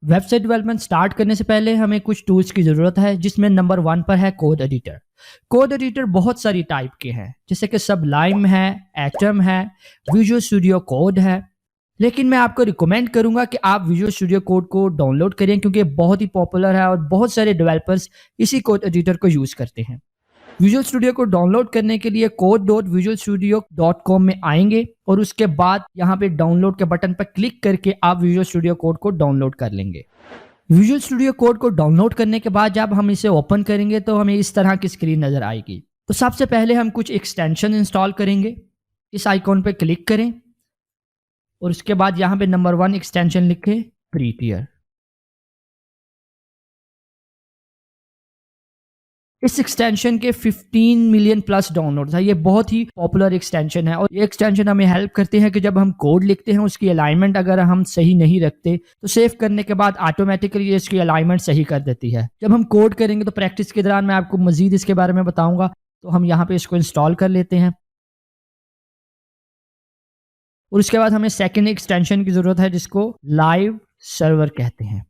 Website development start करने से पहले हमें कुछ टूल्स की ज़रूरत है, जिसमें नंबर 1 पर है कोड एडिटर। कोड एडिटर बहुत सारी टाइप के हैं, जैसे कि सबलाइम है, एटम है, विजुअल स्टूडियो कोड है। लेकिन मैं आपको रिकमेंड करूंगा कि आप विजुअल स्टूडियो कोड को डाउनलोड करें, क्योंकि ये बहुत ही पॉपुलर है और बहुत सारे डेवलपर्स इसी कोड एडिटर को यूज़ करते हैं। विजुअल स्टूडियो को डाउनलोड करने के लिए code.visualstudio.com में आएंगे और उसके बाद यहाँ पे डाउनलोड के बटन पर क्लिक करके आप विजुअल स्टूडियो कोड को डाउनलोड कर लेंगे। विजुअल स्टूडियो कोड को डाउनलोड करने के बाद जब हम इसे ओपन करेंगे तो हमें इस तरह की स्क्रीन नजर आएगी। तो सबसे पहले हम कुछ एक्सटेंशन इंस्टॉल करेंगे। इस आइकॉन पे क्लिक करें और उसके बाद यहाँ पे नंबर 1 एक्सटेंशन लिखें, प्रीटियर। इस एक्सटेंशन के 15 मिलियन प्लस डाउनलोड्स है। ये बहुत ही पॉपुलर एक्सटेंशन है और ये एक्सटेंशन हमें हेल्प करते हैं कि जब हम कोड लिखते हैं उसकी अलाइनमेंट अगर हम सही नहीं रखते तो सेव करने के बाद ऑटोमेटिकली इसकी अलाइनमेंट सही कर देती है। जब हम कोड करेंगे तो प्रैक्टिस के दौरान मैं आपको मजीद इसके बारे में बताऊंगा। तो हम यहाँ पे इसको इंस्टॉल कर लेते हैं और उसके बाद हमें सेकेंड एक्सटेंशन की जरूरत है, जिसको लाइव सर्वर कहते हैं।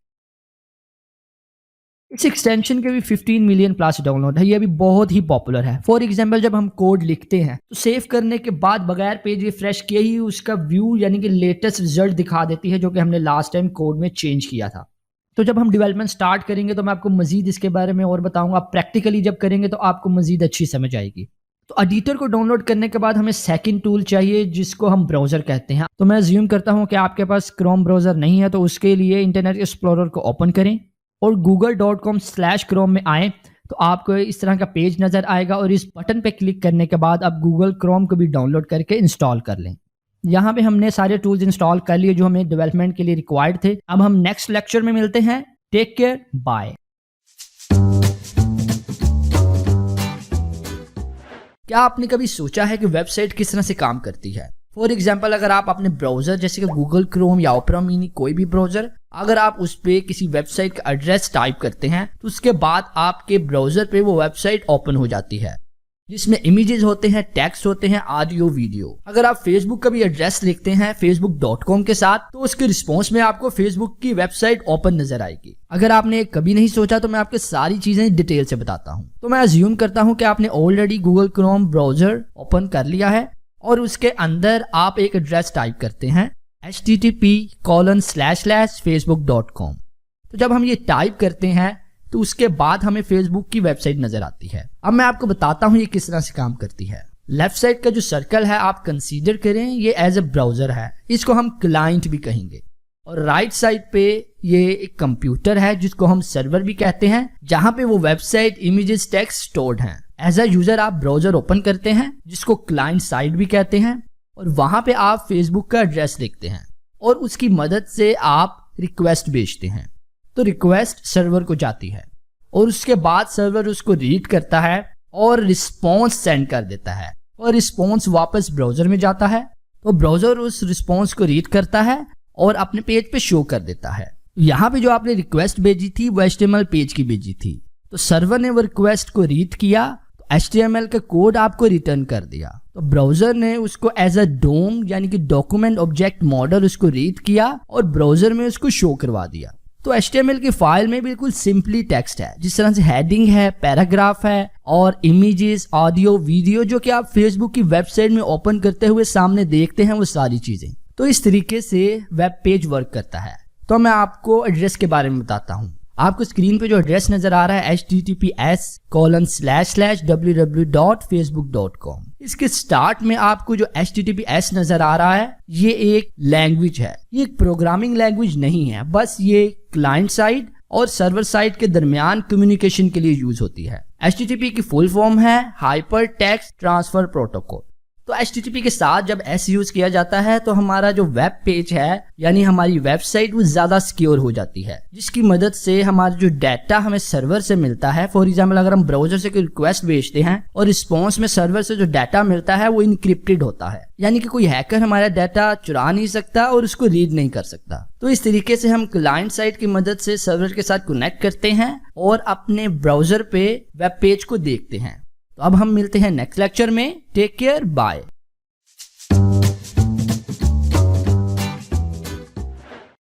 इस एक्सटेंशन के भी 15 मिलियन प्लस डाउनलोड है। ये भी बहुत ही पॉपुलर है। फॉर एग्जांपल जब हम कोड लिखते हैं तो सेव करने के बाद बगैर पेज रिफ्रेश किए ही उसका व्यू यानी कि लेटेस्ट रिजल्ट दिखा देती है, जो कि हमने लास्ट टाइम कोड में चेंज किया था। तो जब हम डेवलपमेंट स्टार्ट करेंगे तो मैं आपको मजीद इसके बारे में और बताऊंगा। प्रैक्टिकली जब करेंगे तो आपको मजीद अच्छी समझ आएगी। तो एडिटर को डाउनलोड करने के बाद हमें सेकंड टूल चाहिए, जिसको हम ब्राउजर कहते हैं। तो मैं अज्यूम करता हूं कि आपके पास क्रोम ब्राउजर नहीं है, तो उसके लिए इंटरनेट एक्सप्लोरर को ओपन करें और google.com/chrome में आए तो आपको इस तरह का पेज नजर आएगा और इस बटन पे क्लिक करने के बाद आप गूगल क्रोम को भी डाउनलोड करके इंस्टॉल कर लें। यहाँ पे हमने सारे टूल्स इंस्टॉल कर लिए जो हमें डेवलपमेंट के लिए रिक्वायर्ड थे। अब हम नेक्स्ट लेक्चर में मिलते हैं। Take care, bye. क्या आपने कभी सोचा है कि वेबसाइट किस तरह से काम करती है? फॉर एग्जाम्पल अगर आप अपने ब्राउजर जैसे कि गूगल क्रोम या ओपेरा मिनी, कोई भी ब्राउजर, अगर आप उस पे किसी वेबसाइट का एड्रेस टाइप करते हैं तो उसके बाद आपके ब्राउजर पे वो वेबसाइट ओपन हो जाती है, जिसमें इमेजेस होते हैं, टेक्स्ट होते हैं, ऑडियो, वीडियो। अगर आप फेसबुक का भी एड्रेस लिखते हैं facebook.com के साथ तो उसके रिस्पॉन्स में आपको फेसबुक की वेबसाइट ओपन नजर आएगी। अगर आपने कभी नहीं सोचा तो मैं आपको सारी चीजें डिटेल से बताता हूँ। तो मैं अज्यूम करता हूँ कि आपने already Google Chrome browser open कर लिया है और उसके अंदर आप एक एड्रेस टाइप करते हैं http://facebook.com। तो जब हम ये टाइप करते हैं तो उसके बाद हमें फेसबुक की वेबसाइट नजर आती है। अब मैं आपको बताता हूँ ये किस तरह से काम करती है। लेफ्ट साइड का जो सर्कल है आप कंसीडर करें ये एज ए ब्राउजर है, इसको हम क्लाइंट भी कहेंगे। और राइट साइड पे ये एक कंप्यूटर है जिसको हम सर्वर भी कहते हैं, जहां पे वो वेबसाइट, इमेजेस, टेक्स्ट स्टोर्ड हैं। एज अ यूजर आप ब्राउजर ओपन करते हैं जिसको क्लाइंट साइड भी कहते हैं और वहां पे आप फेसबुक का एड्रेस लिखते हैं और उसकी मदद से आप रिक्वेस्ट भेजते हैं। तो रिक्वेस्ट सर्वर को जाती है और उसके बाद सर्वर उसको रीड करता है और रिस्पॉन्स सेंड कर देता है और रिस्पॉन्स वापस ब्राउजर में जाता है। तो ब्राउजर उस रिस्पॉन्स को रीड करता है और अपने पेज पे शो कर देता है। यहाँ पे जो आपने रिक्वेस्ट भेजी थी वो HTML पेज की भेजी थी, तो सर्वर ने वो रिक्वेस्ट को रीड किया, तो HTML का कोड आपको रिटर्न कर दिया। तो ब्राउजर ने उसको एज अ डोम यानी कि डॉक्यूमेंट ऑब्जेक्ट मॉडल उसको रीड किया और ब्राउजर में उसको शो करवा दिया। तो HTML की फाइल में बिल्कुल सिंपली टेक्स्ट है, जिस तरह से हेडिंग है, पैराग्राफ है और इमेजेस, ऑडियो, वीडियो जो कि आप फेसबुक की वेबसाइट में ओपन करते हुए सामने देखते हैं, वो सारी चीजें। तो इस तरीके से वेब पेज वर्क करता है। तो मैं आपको एड्रेस के बारे में बताता हूँ। आपको स्क्रीन पे जो एड्रेस नजर आ रहा है https://www.facebook.com। इसके स्टार्ट में आपको जो https नजर आ रहा है ये एक लैंग्वेज है, ये एक प्रोग्रामिंग लैंग्वेज नहीं है, बस ये क्लाइंट साइड और सर्वर साइड के दरमियान कम्युनिकेशन के लिए यूज होती है। HTTP की फुल फॉर्म है हाइपर टेक्स्ट ट्रांसफर प्रोटोकॉल। तो HTTP के साथ जब S यूज किया जाता है तो हमारा जो वेब पेज है यानी हमारी वेबसाइट वो ज्यादा सिक्योर हो जाती है, जिसकी मदद से हमारा जो डाटा हमें सर्वर से मिलता है, फॉर एग्जाम्पल अगर हम ब्राउजर से कोई रिक्वेस्ट भेजते हैं और रिस्पॉन्स में सर्वर से जो डाटा मिलता है वो इनक्रिप्टेड होता है, यानी कि कोई हैकर हमारा डाटा चुरा नहीं सकता और उसको रीड नहीं कर सकता। तो इस तरीके से हम क्लाइंट साइड की मदद से सर्वर के साथ कनेक्ट करते हैं और अपने ब्राउजर पे वेब पेज को देखते हैं। तो अब हम मिलते हैं नेक्स्ट लेक्चर में। Take care, bye.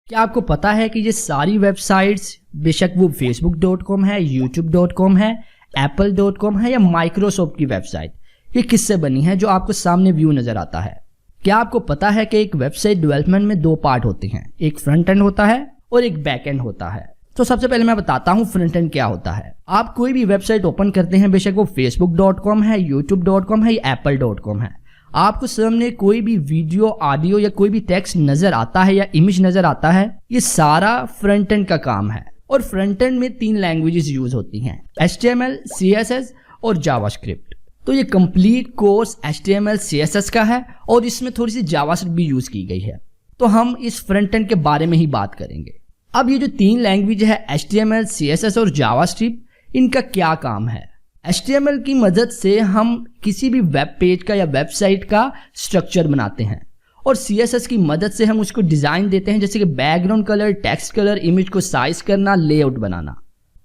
क्या आपको पता है कि ये सारी वेबसाइट्स, बेशक वो facebook.com है, youtube.com है, apple.com है या माइक्रोसॉफ्ट की वेबसाइट, ये किससे बनी है जो आपको सामने व्यू नजर आता है? क्या आपको पता है कि एक वेबसाइट डेवलपमेंट में दो पार्ट होते हैं, एक फ्रंट एंड होता है और एक बैक एंड होता है। तो सबसे पहले मैं बताता हूँ फ्रंट एंड क्या होता है। आप कोई भी वेबसाइट ओपन करते हैं, बेशक वो facebook.com है, youtube.com है या apple.com है, आपको सामने कोई भी वीडियो, ऑडियो या कोई भी टेक्स्ट नजर आता है या इमेज नजर आता है, ये सारा फ्रंट एंड का काम है। और फ्रंट एंड में 3 लैंग्वेजेस यूज होती हैं, HTML, CSS और जावास्क्रिप्ट। तो ये कंप्लीट कोर्स HTML, CSS का है और इसमें थोड़ी सी जावास्क्रिप्ट भी यूज की गई है। तो हम इस फ्रंट एंड के बारे में ही बात करेंगे। अब ये जो 3 लैंग्वेज है HTML, CSS और जावास्क्रिप्ट, इनका क्या काम है? HTML की मदद से हम किसी भी वेब पेज का या वेबसाइट का स्ट्रक्चर बनाते हैं और CSS की मदद से हम उसको डिजाइन देते हैं, जैसे कि background colour, text colour, image को साइज करना, लेआउट बनाना।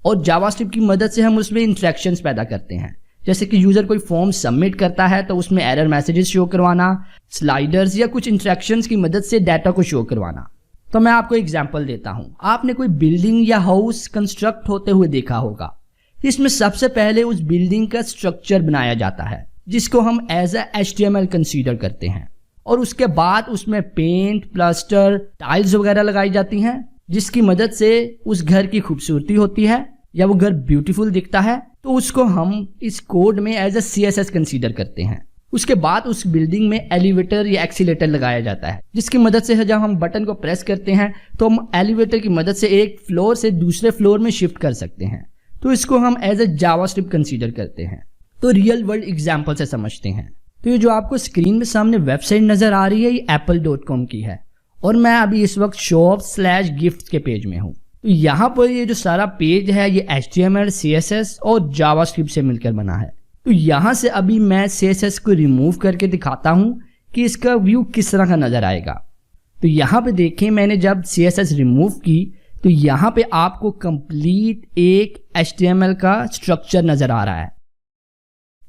और जावास्क्रिप्ट की मदद से हम उसमें इंटरेक्शंस पैदा करते हैं, जैसे कि यूजर कोई फॉर्म सबमिट करता है तो उसमें एरर मैसेजेस शो करवाना, स्लाइडर्स या कुछ इंटरेक्शंस की मदद से डाटा को शो करवाना। तो मैं आपको एग्जांपल देता हूं। आपने कोई बिल्डिंग या हाउस कंस्ट्रक्ट होते हुए देखा होगा। इसमें सबसे पहले उस बिल्डिंग का स्ट्रक्चर बनाया जाता है, जिसको हम एज ए HTML कंसीडर करते हैं, और उसके बाद उसमें पेंट, प्लास्टर, टाइल्स वगैरह लगाई जाती हैं, जिसकी मदद से उस घर की खूबसूरती होती है या वो घर ब्यूटीफुल दिखता है। तो उसको हम इस कोड में एज ए CSS कंसीडर करते हैं। उसके बाद उस बिल्डिंग में एलिवेटर या एक्सीलेटर लगाया जाता है, जिसकी मदद से जब हम बटन को प्रेस करते हैं तो हम एलिवेटर की मदद से एक फ्लोर से दूसरे फ्लोर में शिफ्ट कर सकते हैं। तो इसको हम एज ए जावास्क्रिप्ट कंसीडर करते हैं। तो रियल वर्ल्ड एग्जांपल से समझते हैं। तो ये जो आपको स्क्रीन में सामने वेबसाइट नजर आ रही है, ये apple.com की है और मैं अभी इस वक्त shop/gift के पेज में हूँ। तो यहाँ पर ये जो सारा पेज है ये HTML, CSS और जावास्क्रिप्ट से मिलकर बना है। तो यहाँ से अभी मैं CSS को रिमूव करके दिखाता हूँ कि इसका व्यू किस तरह का नजर आएगा। तो यहाँ पे देखें, मैंने जब CSS रिमूव की तो यहाँ पे आपको कंप्लीट एक HTML का स्ट्रक्चर नजर आ रहा है,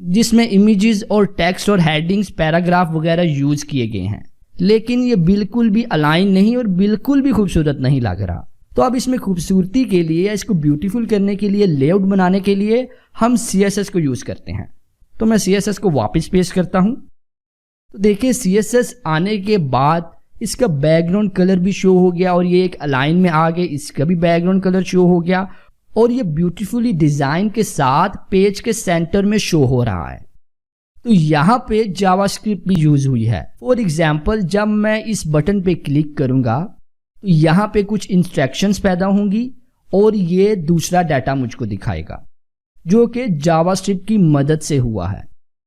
जिसमें इमेजेस और टेक्स्ट और हेडिंग्स, पैराग्राफ वगैरह यूज किए गए हैं, लेकिन ये बिल्कुल भी अलाइन नहीं और बिल्कुल भी खूबसूरत नहीं लग रहा। तो अब इसमें खूबसूरती के लिए या इसको ब्यूटीफुल करने के लिए, लेआउट बनाने के लिए हम CSS को यूज करते हैं। तो मैं CSS को वापस पेस्ट करता हूं। तो देखिए CSS आने के बाद इसका बैकग्राउंड कलर भी शो हो गया और ये एक अलाइन में आ गए, इसका भी बैकग्राउंड कलर शो हो गया और ये ब्यूटीफुली डिजाइन के साथ पेज के सेंटर में शो हो रहा है। तो यहाँ पे जावास्क्रिप्ट भी यूज हुई है। फॉर एग्जाम्पल, जब मैं इस बटन पे क्लिक करूंगा तो यहाँ पे कुछ इंस्ट्रक्शंस पैदा होंगी और ये दूसरा डाटा मुझको दिखाएगा, जो कि जावास्क्रिप्ट की मदद से हुआ है।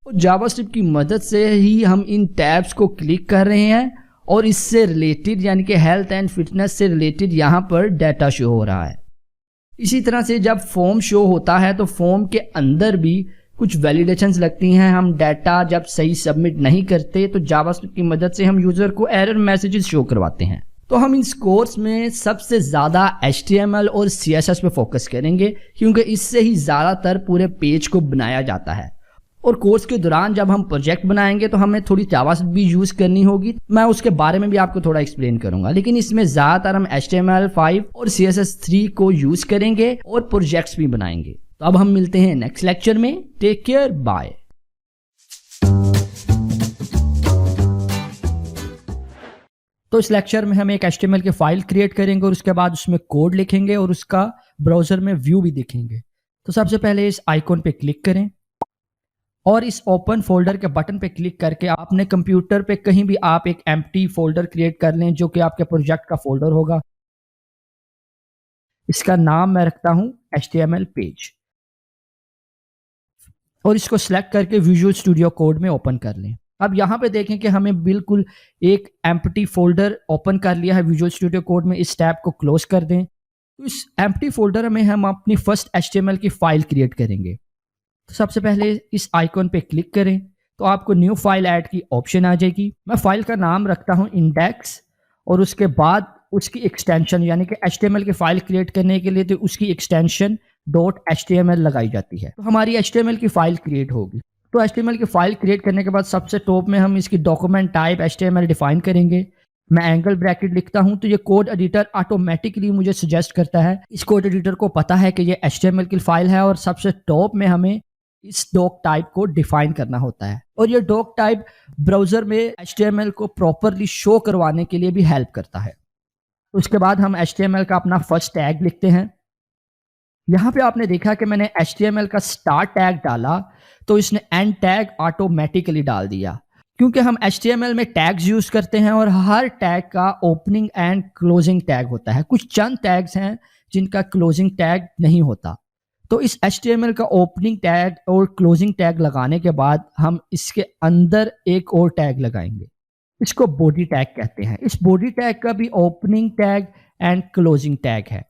और जावास्क्रिप्ट की मदद से ही हम इन टैब्स को क्लिक कर रहे हैं और इससे रिलेटेड, यानी कि हेल्थ एंड फिटनेस से रिलेटेड यहाँ पर डाटा शो हो रहा है। इसी तरह से जब फॉर्म शो होता है तो फॉर्म के अंदर भी कुछ वैलिडेशंस लगती हैं। हम डाटा जब सही सबमिट नहीं करते तो जावास्क्रिप्ट की मदद से हम यूजर को एरर मैसेजेस शो करवाते हैं। तो हम इस कोर्स में सबसे ज्यादा HTML और CSS पे फोकस करेंगे, क्योंकि इससे ही ज्यादातर पूरे पेज को बनाया जाता है। और कोर्स के दौरान जब हम प्रोजेक्ट बनाएंगे तो हमें थोड़ी जावास्क्रिप्ट भी यूज करनी होगी, मैं उसके बारे में भी आपको थोड़ा एक्सप्लेन करूंगा। लेकिन इसमें ज्यादातर हम HTML5 और CSS3 को यूज करेंगे और प्रोजेक्ट्स भी बनाएंगे। तो अब हम मिलते हैं नेक्स्ट लेक्चर में। Take care, bye. तो इस लेक्चर में हम एक HTML की फाइल क्रिएट करेंगे और उसके बाद उसमें कोड लिखेंगे और उसका ब्राउजर में व्यू भी देखेंगे। तो सबसे पहले इस आइकॉन पे क्लिक करें और इस ओपन फोल्डर के बटन पे क्लिक करके अपने कंप्यूटर पे कहीं भी आप एक एम्प्टी फोल्डर क्रिएट कर लें, जो कि आपके प्रोजेक्ट का फोल्डर होगा। इसका नाम मैं रखता हूं HTML पेज और इसको सिलेक्ट करके विजुअल स्टूडियो कोड में ओपन कर लें। अब यहाँ पे देखें कि हमें बिल्कुल एक एम्प्टी फोल्डर ओपन कर लिया है विजुअल स्टूडियो कोड में। इस टैब को क्लोज कर दें। तो इस एम्प्टी फोल्डर में हम अपनी फर्स्ट HTML की फाइल क्रिएट करेंगे। तो सबसे पहले इस आइकॉन पे क्लिक करें तो आपको न्यू फाइल ऐड की ऑप्शन आ जाएगी। मैं फाइल का नाम रखता हूं इंडेक्स और उसके बाद उसकी एक्सटेंशन, यानी कि HTML की फाइल क्रिएट करने के लिए तो उसकी एक्सटेंशन .html लगाई जाती है। तो हमारी HTML की फाइल क्रिएट होगी। तो HTML की फाइल क्रिएट करने के बाद सबसे टॉप में हम इसकी डॉक्यूमेंट टाइप HTML डिफाइन करेंगे। मैं एंगल ब्रैकेट लिखता हूं तो ये कोड एडिटर ऑटोमेटिकली मुझे सजेस्ट करता है। इस कोड एडिटर को पता है कि ये HTML की फाइल है और सबसे टॉप में हमें इस डॉक टाइप को डिफाइन करना होता है, और ये डॉक टाइप ब्राउजर में HTML को प्रॉपरली शो करवाने के लिए भी हेल्प करता है। उसके बाद हम HTML का अपना फर्स्ट टैग लिखते हैं। यहाँ पे आपने देखा कि मैंने HTML का स्टार्ट टैग डाला तो इसने एंड टैग ऑटोमेटिकली डाल दिया, क्योंकि हम HTML में टैग्स यूज करते हैं और हर टैग का ओपनिंग एंड क्लोजिंग टैग होता है। कुछ चंद टैग्स हैं जिनका क्लोजिंग टैग नहीं होता। तो इस HTML का ओपनिंग टैग और क्लोजिंग टैग लगाने के बाद हम इसके अंदर एक और टैग लगाएंगे, इसको बॉडी टैग कहते हैं। इस बॉडी टैग का भी opening tag and closing tag है।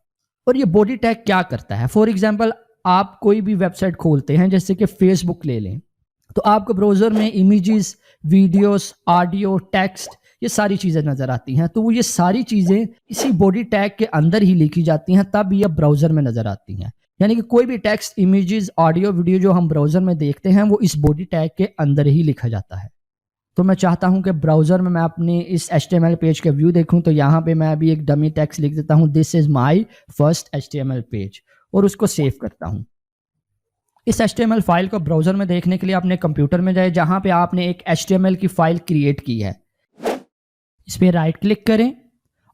और ये बॉडी टैग क्या करता है, फॉर एग्जांपल आप कोई भी वेबसाइट खोलते हैं, जैसे कि फेसबुक ले लें, तो आपको ब्राउजर में इमेजेस, वीडियोस, ऑडियो, टेक्स्ट, ये सारी चीज़ें नज़र आती हैं। तो वो ये सारी चीज़ें इसी बॉडी टैग के अंदर ही लिखी जाती हैं, तब ये ब्राउजर में नज़र आती हैं। यानी कि कोई भी टेक्स्ट, इमेजेस, ऑडियो, वीडियो जो हम ब्राउजर में देखते हैं वो इस बॉडी टैग के अंदर ही लिखा जाता है। तो मैं चाहता हूं कि ब्राउजर में मैं अपने इस HTML पेज का व्यू देखूं, तो यहाँ पे मैं अभी एक डमी टेक्स्ट लिख देता हूं, this is my first HTML page, और उसको सेव करता हूं। इस HTML फाइल को ब्राउजर में देखने के लिए अपने कंप्यूटर में जाए जहां पे आपने एक HTML की फाइल क्रिएट की है। इस पर राइट क्लिक करें,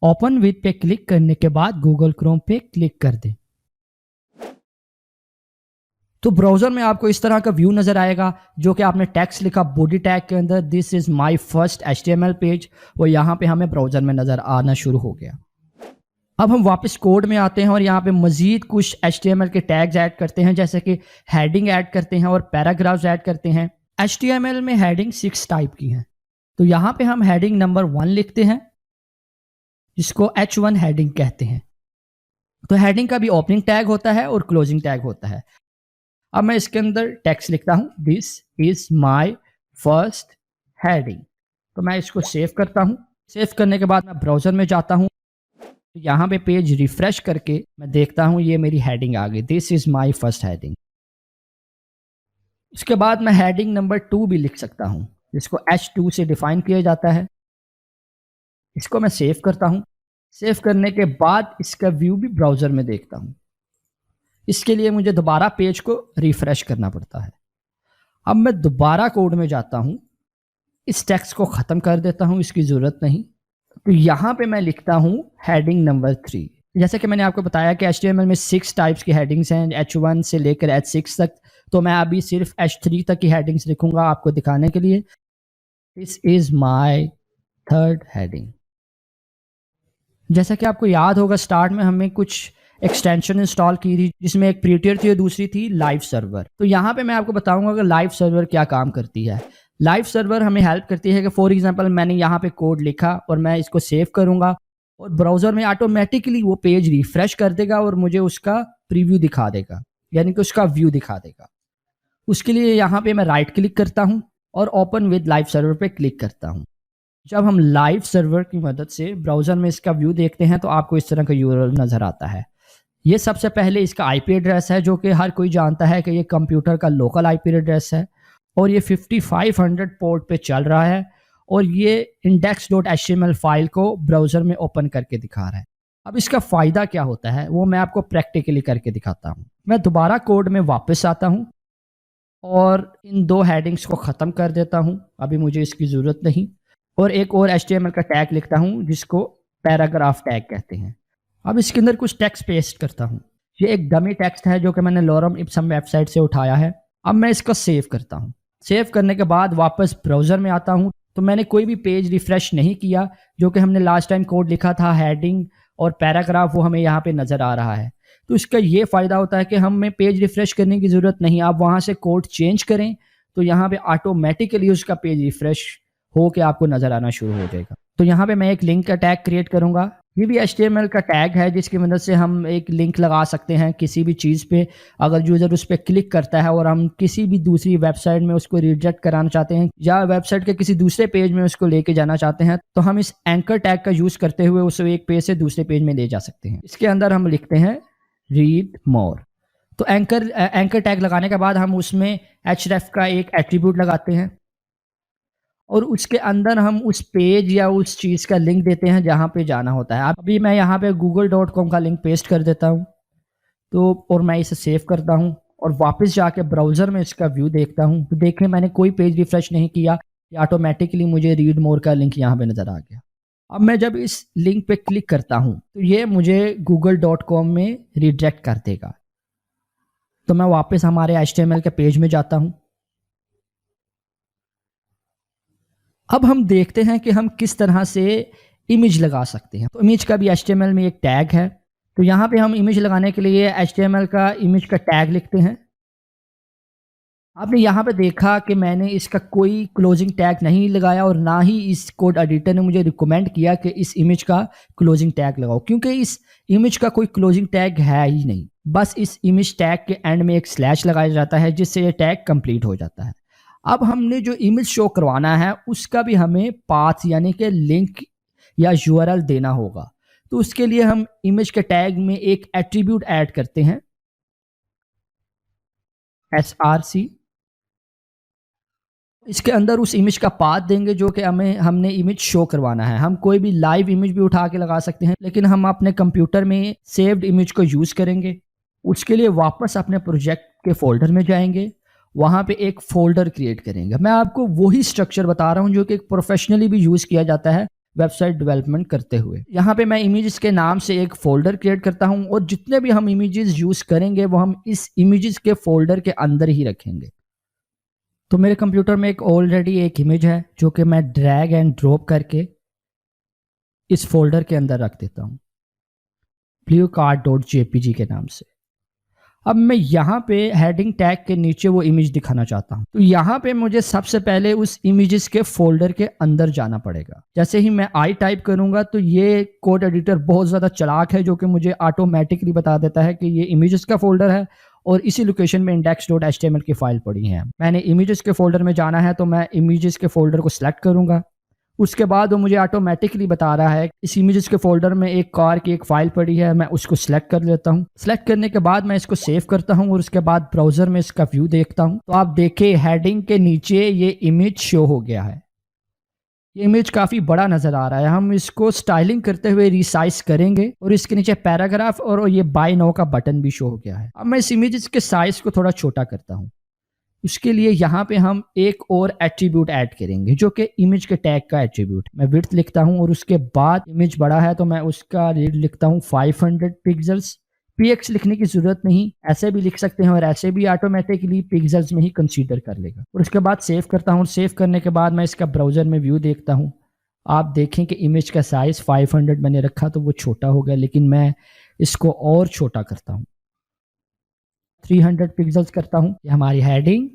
ओपन विद पे क्लिक करने के बाद गूगल क्रोम पे क्लिक कर दें। तो ब्राउजर में आपको इस तरह का व्यू नजर आएगा, जो कि आपने टेक्स्ट लिखा बॉडी टैग के अंदर, this is my first HTML page, वो यहाँ पे हमें ब्राउजर में नजर आना शुरू हो गया। अब हम वापस कोड में आते हैं और यहाँ पे मजीद कुछ HTML के टैग्स ऐड करते हैं, जैसे कि हेडिंग ऐड करते हैं और पैराग्राफ्स ऐड करते हैं। HTML में हेडिंग 6 टाइप की हैं, तो यहाँ पे हम हेडिंग नंबर 1 लिखते हैं, जिसको H1 हेडिंग कहते हैं। तो हेडिंग का भी ओपनिंग टैग होता है और क्लोजिंग टैग होता है। अब मैं इसके अंदर टेक्स्ट लिखता हूं, this is my first heading. तो मैं इसको सेव करता हूं। सेव करने के बाद मैं ब्राउजर में जाता हूं, तो यहाँ पे पेज रिफ्रेश करके मैं देखता हूं ये मेरी हेडिंग आ गई, this is my first heading. उसके बाद मैं हेडिंग नंबर 2 भी लिख सकता हूं, जिसको H2 से डिफाइन किया जाता है। इसको मैं सेव करता हूं। सेव करने के बाद इसका व्यू भी ब्राउजर में देखता हूं। इसके लिए मुझे दोबारा पेज को रिफ्रेश करना पड़ता है। अब मैं दोबारा कोड में जाता हूं, इस टेक्स्ट को ख़त्म कर देता हूं, इसकी ज़रूरत नहीं। तो यहाँ पे मैं लिखता हूं हेडिंग नंबर 3। जैसे कि मैंने आपको बताया कि HTML में 6 टाइप्स की हेडिंग्स हैं, H1 से लेकर H6 तक। तो मैं अभी सिर्फ H3 तक की हेडिंग्स लिखूंगा आपको दिखाने के लिए। This is my third heading. जैसा कि आपको याद होगा, स्टार्ट में हमें कुछ एक्सटेंशन इंस्टॉल की थी, जिसमें एक प्रीटियर थी और दूसरी थी लाइव सर्वर। तो यहाँ पे मैं आपको बताऊंगा कि लाइव सर्वर क्या काम करती है। लाइव सर्वर हमें हेल्प करती है कि फॉर एग्जांपल मैंने यहाँ पे कोड लिखा और मैं इसको सेव करूंगा और ब्राउजर में ऑटोमेटिकली वो पेज रिफ्रेश कर देगा और मुझे उसका प्रीव्यू दिखा देगा, यानी कि उसका व्यू दिखा देगा। उसके लिए यहाँ पे मैं राइट क्लिक करता हूँ और ओपन विद लाइव सर्वर पे क्लिक करता हूँ। जब हम लाइव सर्वर की मदद से ब्राउजर में इसका व्यू देखते हैं तो आपको इस तरह का URL नजर आता है। ये सबसे पहले इसका IP एड्रेस है, जो कि हर कोई जानता है कि ये कंप्यूटर का लोकल IP एड्रेस है और ये 5500 पोर्ट पे चल रहा है और ये index.html फाइल को ब्राउजर में ओपन करके दिखा रहा है। अब इसका फ़ायदा क्या होता है वो मैं आपको प्रैक्टिकली करके दिखाता हूँ। मैं दोबारा कोड में वापस आता हूँ और इन 2 हेडिंग्स को ख़त्म कर देता हूँ, अभी मुझे इसकी ज़रूरत नहीं, और एक और HTML का टैग लिखता हूँ जिसको पैराग्राफ टैग कहते हैं। अब इसके अंदर कुछ टेक्स्ट पेस्ट करता हूँ। ये एक डमी टेक्स्ट है जो कि मैंने लॉरम इप्सम वेबसाइट से उठाया है। अब मैं इसको सेव करता हूँ। सेव करने के बाद वापस ब्राउजर में आता हूँ, तो मैंने कोई भी पेज रिफ्रेश नहीं किया, जो कि हमने लास्ट टाइम कोड लिखा था हेडिंग और पैराग्राफ, वो हमें यहाँ पे नज़र आ रहा है। तो इसका ये फ़ायदा होता है कि हमें पेज रिफ्रेश करने की ज़रूरत नहीं। आप वहाँ से कोड चेंज करें तो यहाँ पे ऑटोमेटिकली उसका पेज रिफ्रेश हो के आपको नज़र आना शुरू हो जाएगा। तो यहाँ पे मैं एक लिंक का टैग क्रिएट करूँगा। ये भी HTML का टैग है जिसकी मदद से हम एक लिंक लगा सकते हैं किसी भी चीज़ पे। अगर यूज़र उस पर क्लिक करता है और हम किसी भी दूसरी वेबसाइट में उसको रिडायरेक्ट कराना चाहते हैं या वेबसाइट के किसी दूसरे पेज में उसको लेके जाना चाहते हैं, तो हम इस एंकर टैग का यूज़ करते हुए उसे एक पेज से दूसरे पेज में ले जा सकते हैं। इसके अंदर हम लिखते हैं रीड मोर। तो एंकर टैग लगाने के बाद हम उसमें href का एक एट्रीब्यूट लगाते हैं और उसके अंदर हम उस पेज या उस चीज़ का लिंक देते हैं जहाँ पे जाना होता है। अभी मैं यहाँ पे google.com का लिंक पेस्ट कर देता हूँ, तो और मैं इसे सेव करता हूँ और वापस जाके ब्राउज़र में इसका व्यू देखता हूँ। तो देखिए मैंने कोई पेज रिफ्रेश नहीं किया, ये ऑटोमेटिकली मुझे रीड मोर का लिंक यहाँ पे नज़र आ गया। अब मैं जब इस लिंक पे क्लिक करता हूँ तो ये मुझे google.com में रिडायरेक्ट कर देगा। तो मैं वापस हमारे HTML के पेज में जाता हूँ। अब हम देखते हैं कि हम किस तरह से इमेज लगा सकते हैं। तो इमेज का भी HTML में एक टैग है, तो यहाँ पे हम इमेज लगाने के लिए HTML का इमेज का टैग लिखते हैं। आपने यहाँ पे देखा कि मैंने इसका कोई क्लोजिंग टैग नहीं लगाया और ना ही इस कोड एडिटर ने मुझे रिकमेंड किया कि इस इमेज का क्लोजिंग टैग लगाओ, क्योंकि इस इमेज का कोई क्लोजिंग टैग है ही नहीं। बस इस इमेज टैग के एंड में एक स्लैश लगाया जाता है जिससे ये टैग कंप्लीट हो जाता है। अब हमने जो इमेज शो करवाना है उसका भी हमें पाथ यानी कि लिंक या यूआरएल देना होगा। तो उसके लिए हम इमेज के टैग में एक एट्रीब्यूट ऐड करते हैं, src। इसके अंदर उस इमेज का पाथ देंगे जो कि हमने इमेज शो करवाना है। हम कोई भी लाइव इमेज भी उठा के लगा सकते हैं, लेकिन हम अपने कंप्यूटर में सेव्ड इमेज को यूज़ करेंगे। उसके लिए वापस अपने प्रोजेक्ट के फोल्डर में जाएंगे, वहाँ पे एक फोल्डर क्रिएट करेंगे। मैं आपको वही स्ट्रक्चर बता रहा हूँ जो कि प्रोफेशनली भी यूज़ किया जाता है वेबसाइट डेवलपमेंट करते हुए। यहाँ पे मैं इमेजेस के नाम से एक फोल्डर क्रिएट करता हूँ और जितने भी हम इमेजेस यूज़ करेंगे वो हम इस इमेजेस के फोल्डर के अंदर ही रखेंगे। तो मेरे कंप्यूटर में ऑलरेडी एक इमेज है जो कि मैं ड्रैग एंड ड्रॉप करके इस फोल्डर के अंदर रख देता हूँ, bluecard.jpg के नाम से। अब मैं यहाँ पे हेडिंग टैग के नीचे वो इमेज दिखाना चाहता हूँ, तो यहाँ पे मुझे सबसे पहले उस इमेजेस के फोल्डर के अंदर जाना पड़ेगा। जैसे ही मैं आई टाइप करूँगा तो ये कोड एडिटर बहुत ज़्यादा चालाक है जो कि मुझे ऑटोमेटिकली बता देता है कि ये इमेजेस का फोल्डर है और इसी लोकेशन में index.html की फाइल पड़ी है। मैंने इमेजेस के फोल्डर में जाना है तो मैं इमेजेस के फोल्डर को सिलेक्ट करूँगा। उसके बाद वो मुझे ऑटोमेटिकली बता रहा है इस इमेजेस के फोल्डर में एक कार की एक फाइल पड़ी है, मैं उसको सिलेक्ट कर लेता हूँ। सिलेक्ट करने के बाद मैं इसको सेव करता हूँ और उसके बाद ब्राउजर में इसका व्यू देखता हूँ। तो आप देखिए हेडिंग के नीचे ये इमेज शो हो गया है। ये इमेज काफ़ी बड़ा नज़र आ रहा है। हम इसको स्टाइलिंग करते हुए रिसाइज करेंगे और इसके नीचे पैराग्राफ और ये बाय नाउ का बटन भी शो हो गया है। अब मैं इस इमेज के साइज को थोड़ा छोटा करता हूँ। उसके लिए यहाँ पे हम एक और एट्रीब्यूट ऐड करेंगे जो कि इमेज के टैग का एट्रीब्यूट। मैं विड्थ लिखता हूँ और उसके बाद इमेज बड़ा है तो मैं उसका रीड लिखता हूँ 500 पिक्सल्स। px लिखने की जरूरत नहीं, ऐसे भी लिख सकते हैं और ऐसे भी ऑटोमेटिकली पिक्सल्स में ही कंसीडर कर लेगा। और उसके बाद सेव करता हूँ। सेव करने के बाद मैं इसका ब्राउजर में व्यू देखता हूँ। आप देखें कि इमेज का साइज 500 मैंने रखा तो वो छोटा हो गया, लेकिन मैं इसको और छोटा करता हूँ, 300 पिक्सल्स करता हूँ। ये हमारी हेडिंग,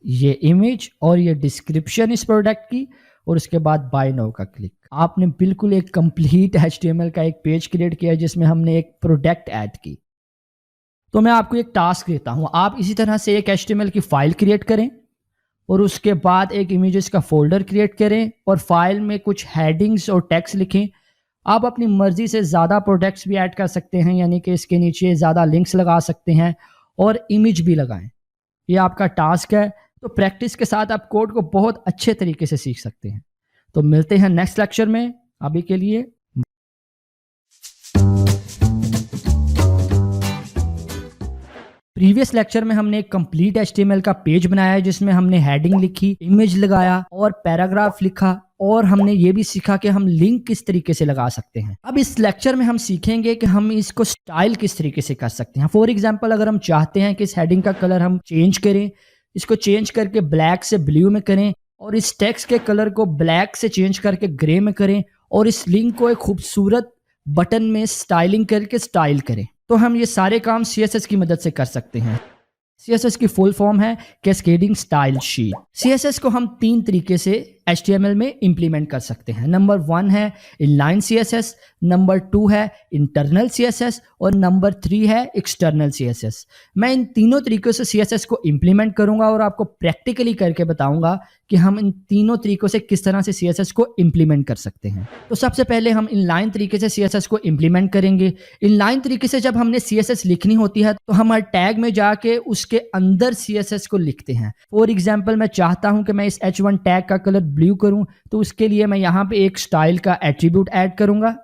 ये इमेज और ये डिस्क्रिप्शन इस प्रोडक्ट की और उसके बाद बाय नाउ का क्लिक। आपने बिल्कुल एक कंप्लीट HTML का एक पेज क्रिएट किया जिसमें हमने एक प्रोडक्ट ऐड की। तो मैं आपको एक टास्क देता हूँ, आप इसी तरह से एक HTML की फाइल क्रिएट करें और उसके बाद एक इमेजेस का फोल्डर क्रिएट करें और फाइल में कुछ हेडिंग्स और टेक्स्ट लिखें। आप अपनी मर्जी से ज़्यादा प्रोडक्ट्स भी ऐड कर सकते हैं, यानी कि इसके नीचे ज़्यादा लिंक्स लगा सकते हैं और इमेज भी लगाएं। ये आपका टास्क है। तो प्रैक्टिस के साथ आप कोड को बहुत अच्छे तरीके से सीख सकते हैं। तो मिलते हैं नेक्स्ट लेक्चर में। अभी के लिए प्रीवियस लेक्चर में हमने एक कंप्लीट HTML का पेज बनाया जिसमें हमने हेडिंग लिखी, इमेज लगाया और पैराग्राफ लिखा और हमने ये भी सीखा कि हम लिंक किस तरीके से लगा सकते हैं। अब इस लेक्चर में हम सीखेंगे कि हम इसको स्टाइल किस तरीके से कर सकते हैं। फॉर एग्जांपल, अगर हम चाहते हैं कि इस हेडिंग का कलर हम चेंज करें, इसको चेंज करके ब्लैक से ब्लू में करें और इस टेक्स्ट के कलर को ब्लैक से चेंज करके ग्रे में करें और इस लिंक को एक खूबसूरत बटन में स्टाइलिंग करके स्टाइल करें, तो हम ये सारे काम CSS की मदद से कर सकते हैं। CSS की फुल फॉर्म है कैस्केडिंग स्टाइल शीट। CSS को हम 3 तरीके से HTML में इंप्लीमेंट कर सकते हैं। नंबर 1 है इनलाइन CSS, नंबर 2 है इंटरनल CSS और नंबर 3 है एक्सटर्नल CSS। मैं इन तीनों तरीकों से CSS को इंप्लीमेंट करूंगा और आपको प्रैक्टिकली करके बताऊंगा कि हम इन तीनों तरीकों से किस तरह से CSS को इंप्लीमेंट कर सकते हैं। तो सबसे पहले हम इनलाइन तरीके से CSS को इंप्लीमेंट करेंगे। इनलाइन तरीके से जब हमने CSS लिखनी होती है तो हम टैग में जाके उसके अंदर CSS को लिखते हैं। फॉर एग्जाम्पल, मैं चाहता हूं कि मैं इस H1 टैग का कलर ब्लू करूं तो उसके लिए मैं यहाँ पे एक स्टाइल का एट्रीब्यूट ऐड करूंगा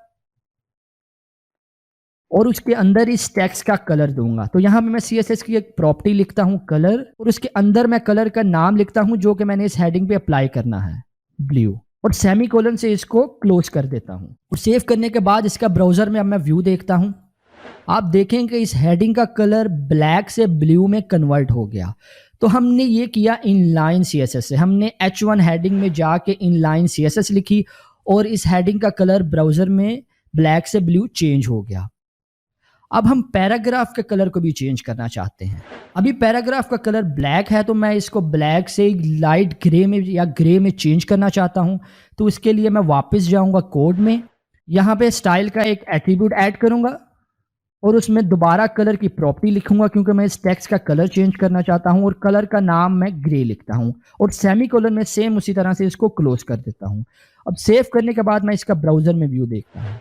और उसके अंदर इस टेक्स्ट का कलर दूंगा। तो यहाँ पे मैं CSS की एक प्रॉपर्टी लिखता हूँ कलर, और उसके अंदर मैं कलर का नाम लिखता हूँ जो कि मैंने इस हेडिंग पे अप्लाई करना है, ब्लू, और सेमीकोलन से इसको क्लोज कर देता हूँ। और सेव करने के बाद इसका ब्राउजर में अब मैं व्यू देखता हूँ। आप देखेंगे इस हेडिंग का कलर ब्लैक से ब्लू में कन्वर्ट हो गया। तो हमने ये किया इनलाइन CSS से। हमने H1 हेडिंग में जाके इनलाइन CSS लिखी और इस हेडिंग का कलर ब्राउजर में ब्लैक से ब्लू चेंज हो गया। अब हम पैराग्राफ के कलर को भी चेंज करना चाहते हैं। अभी पैराग्राफ का कलर ब्लैक है तो मैं इसको ब्लैक से लाइट ग्रे में या ग्रे में चेंज करना चाहता हूं। तो इसके लिए मैं वापस जाऊंगा कोड में, यहाँ पे स्टाइल का एक एट्रीब्यूट ऐड करूंगा और उसमें दोबारा कलर की प्रॉपर्टी लिखूंगा क्योंकि मैं इस टेक्स्ट का कलर चेंज करना चाहता हूं, और कलर का नाम मैं ग्रे लिखता हूं और सेमीकोलन में सेम उसी तरह से इसको क्लोज कर देता हूं। अब सेव करने के बाद मैं इसका ब्राउजर में व्यू देखता हूं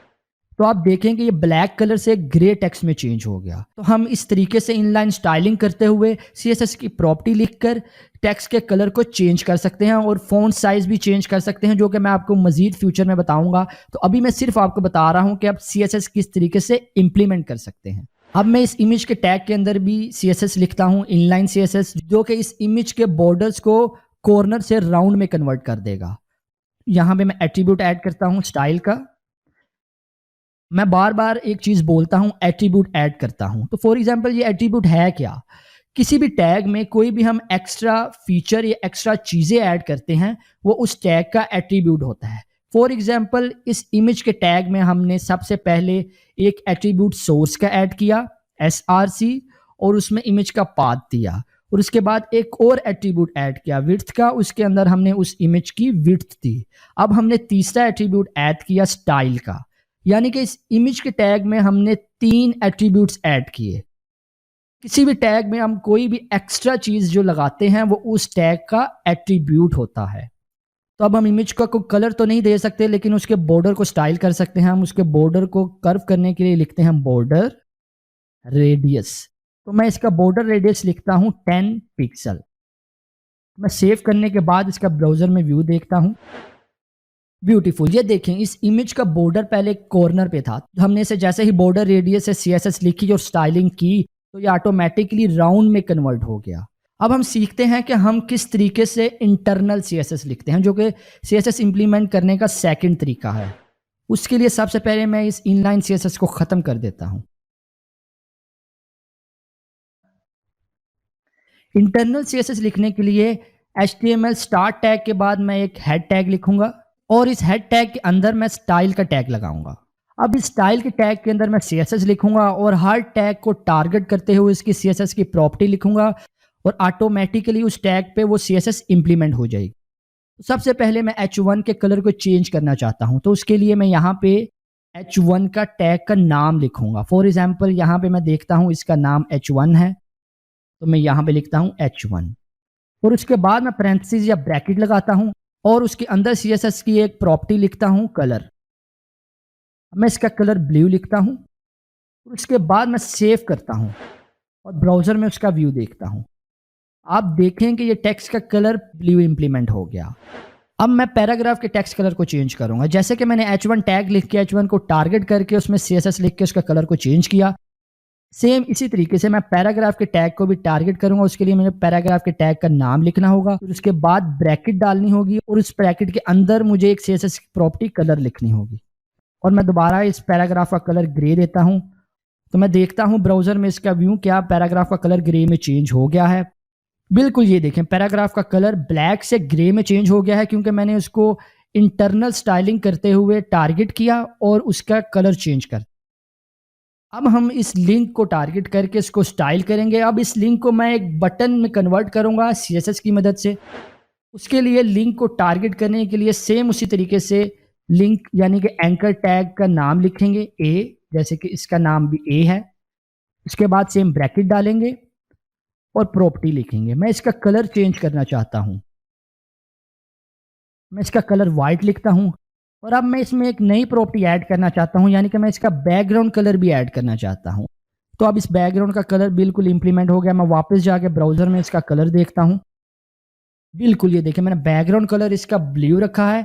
तो आप देखेंगे ये ब्लैक कलर से ग्रे टेक्स्ट में चेंज हो गया। तो हम इस तरीके से इनलाइन स्टाइलिंग करते हुए CSS की प्रॉपर्टी लिखकर टेक्स्ट के कलर को चेंज कर सकते हैं और फॉन्ट साइज भी चेंज कर सकते हैं, जो कि मैं आपको मजीद फ्यूचर में बताऊंगा। तो अभी मैं सिर्फ आपको बता रहा हूं कि आप CSS किस तरीके से इंप्लीमेंट कर सकते हैं। अब मैं इस इमेज के टैग के अंदर भी CSS लिखता हूं, इनलाइन CSS, जो कि इस इमेज के बॉर्डर्स को कॉर्नर से राउंड में कन्वर्ट कर देगा। यहाँ पे मैं एट्रीब्यूट ऐड करता हूँ स्टाइल का। मैं बार बार एक चीज बोलता हूं, एट्रीब्यूट ऐड करता हूं। तो फॉर एग्जांपल ये एट्रीब्यूट है क्या? किसी भी टैग में कोई भी हम एक्स्ट्रा फीचर या एक्स्ट्रा चीजें ऐड करते हैं वो उस टैग का एट्रीब्यूट होता है। फॉर एग्जांपल इस इमेज के टैग में हमने सबसे पहले एक एट्रीब्यूट सोर्स का ऐड किया SRC और उसमें इमेज का पाथ दिया, और उसके बाद एक और एट्रीब्यूट ऐड किया विड्थ का, उसके अंदर हमने उस इमेज की विड्थ दी। अब हमने तीसरा एट्रीब्यूट ऐड किया स्टाइल का, यानी कि इस इमेज के टैग में हमने 3 एट्रीब्यूट्स ऐड किए। किसी भी टैग में हम कोई भी एक्स्ट्रा चीज जो लगाते हैं वो उस टैग का एट्रीब्यूट होता है। तो अब हम इमेज का कोई कलर तो नहीं दे सकते, लेकिन उसके बॉर्डर को स्टाइल कर सकते हैं। हम उसके बॉर्डर को कर्व करने के लिए लिखते हैं बॉर्डर रेडियस। तो मैं इसका बॉर्डर रेडियस लिखता हूं 10 पिक्सल। मैं सेव करने के बाद इसका ब्राउजर में व्यू देखता हूं। ब्यूटीफुल, ये देखें इस इमेज का बॉर्डर पहले कॉर्नर पे था, हमने इसे जैसे ही बॉर्डर रेडियस से CSS लिखी और स्टाइलिंग की तो ये ऑटोमेटिकली राउंड में कन्वर्ट हो गया। अब हम सीखते हैं कि हम किस तरीके से इंटरनल CSS लिखते हैं, जो कि CSS इंप्लीमेंट करने का सेकंड तरीका है। उसके लिए सबसे पहले मैं इस इनलाइन CSS को खत्म कर देता हूं। इंटरनल CSS लिखने के लिए HTML स्टार्ट टैग के बाद मैं एक हेड टैग लिखूंगा और इस हेड टैग के अंदर मैं स्टाइल का टैग लगाऊंगा। अब इस स्टाइल के टैग के अंदर मैं CSS लिखूंगा और हर टैग को टारगेट करते हुए इसकी CSS की प्रॉपर्टी लिखूंगा और ऑटोमेटिकली उस टैग पे वो CSS इंप्लीमेंट हो जाएगी। तो सबसे पहले मैं H1 के कलर को चेंज करना चाहता हूं, तो उसके लिए मैं यहाँ पे H1 का टैग का नाम लिखूंगा। फॉर एग्जाम्पल यहाँ पे मैं देखता हूँ इसका नाम H1 है, तो मैं यहाँ पे लिखता हूँ H1 और उसके बाद मैं पैरेंथेसिस या ब्रैकेट लगाता हूँ और उसके अंदर CSS की एक प्रॉपर्टी लिखता हूं कलर। मैं इसका कलर ब्लू लिखता हूं और उसके बाद मैं सेव करता हूं और ब्राउजर में उसका व्यू देखता हूं। आप देखें कि ये टेक्स्ट का कलर ब्लू इंप्लीमेंट हो गया। अब मैं पैराग्राफ के टेक्स्ट कलर को चेंज करूंगा। जैसे कि मैंने H1 टैग लिख के H1 को टारगेट करके उसमें CSS लिख के उसका कलर को चेंज किया, सेम इसी तरीके से मैं पैराग्राफ के टैग को भी टारगेट करूंगा। उसके लिए मुझे पैराग्राफ के टैग का नाम लिखना होगा, फिर उसके बाद ब्रैकेट डालनी होगी और उस ब्रैकेट के अंदर मुझे एक CSS प्रॉपर्टी कलर लिखनी होगी और मैं दोबारा इस पैराग्राफ का कलर ग्रे देता हूं। तो मैं देखता हूं ब्राउजर में इसका व्यू, क्या पैराग्राफ का कलर ग्रे में चेंज हो गया है। बिल्कुल, ये देखें पैराग्राफ का कलर ब्लैक से ग्रे में चेंज हो गया है क्योंकि मैंने उसको इंटरनल स्टाइलिंग करते हुए टारगेट किया और उसका कलर चेंज कर। अब हम इस लिंक को टारगेट करके इसको स्टाइल करेंगे। अब इस लिंक को मैं एक बटन में कन्वर्ट करूंगा CSS की मदद से। उसके लिए लिंक को टारगेट करने के लिए सेम उसी तरीके से लिंक यानी कि एंकर टैग का नाम लिखेंगे A, जैसे कि इसका नाम भी A है। उसके बाद सेम ब्रैकेट डालेंगे और प्रॉपर्टी लिखेंगे। मैं इसका कलर चेंज करना चाहता हूं, मैं इसका कलर वाइट लिखता हूं और अब मैं इसमें एक नई प्रॉपर्टी ऐड करना चाहता हूं, यानी कि मैं इसका बैकग्राउंड कलर भी ऐड करना चाहता हूं। तो अब इस बैकग्राउंड का कलर बिल्कुल इंप्लीमेंट हो गया। मैं वापस जाके ब्राउजर में इसका कलर देखता हूं बिल्कुल ये देखिए मैंने बैकग्राउंड कलर इसका ब्लू रखा है,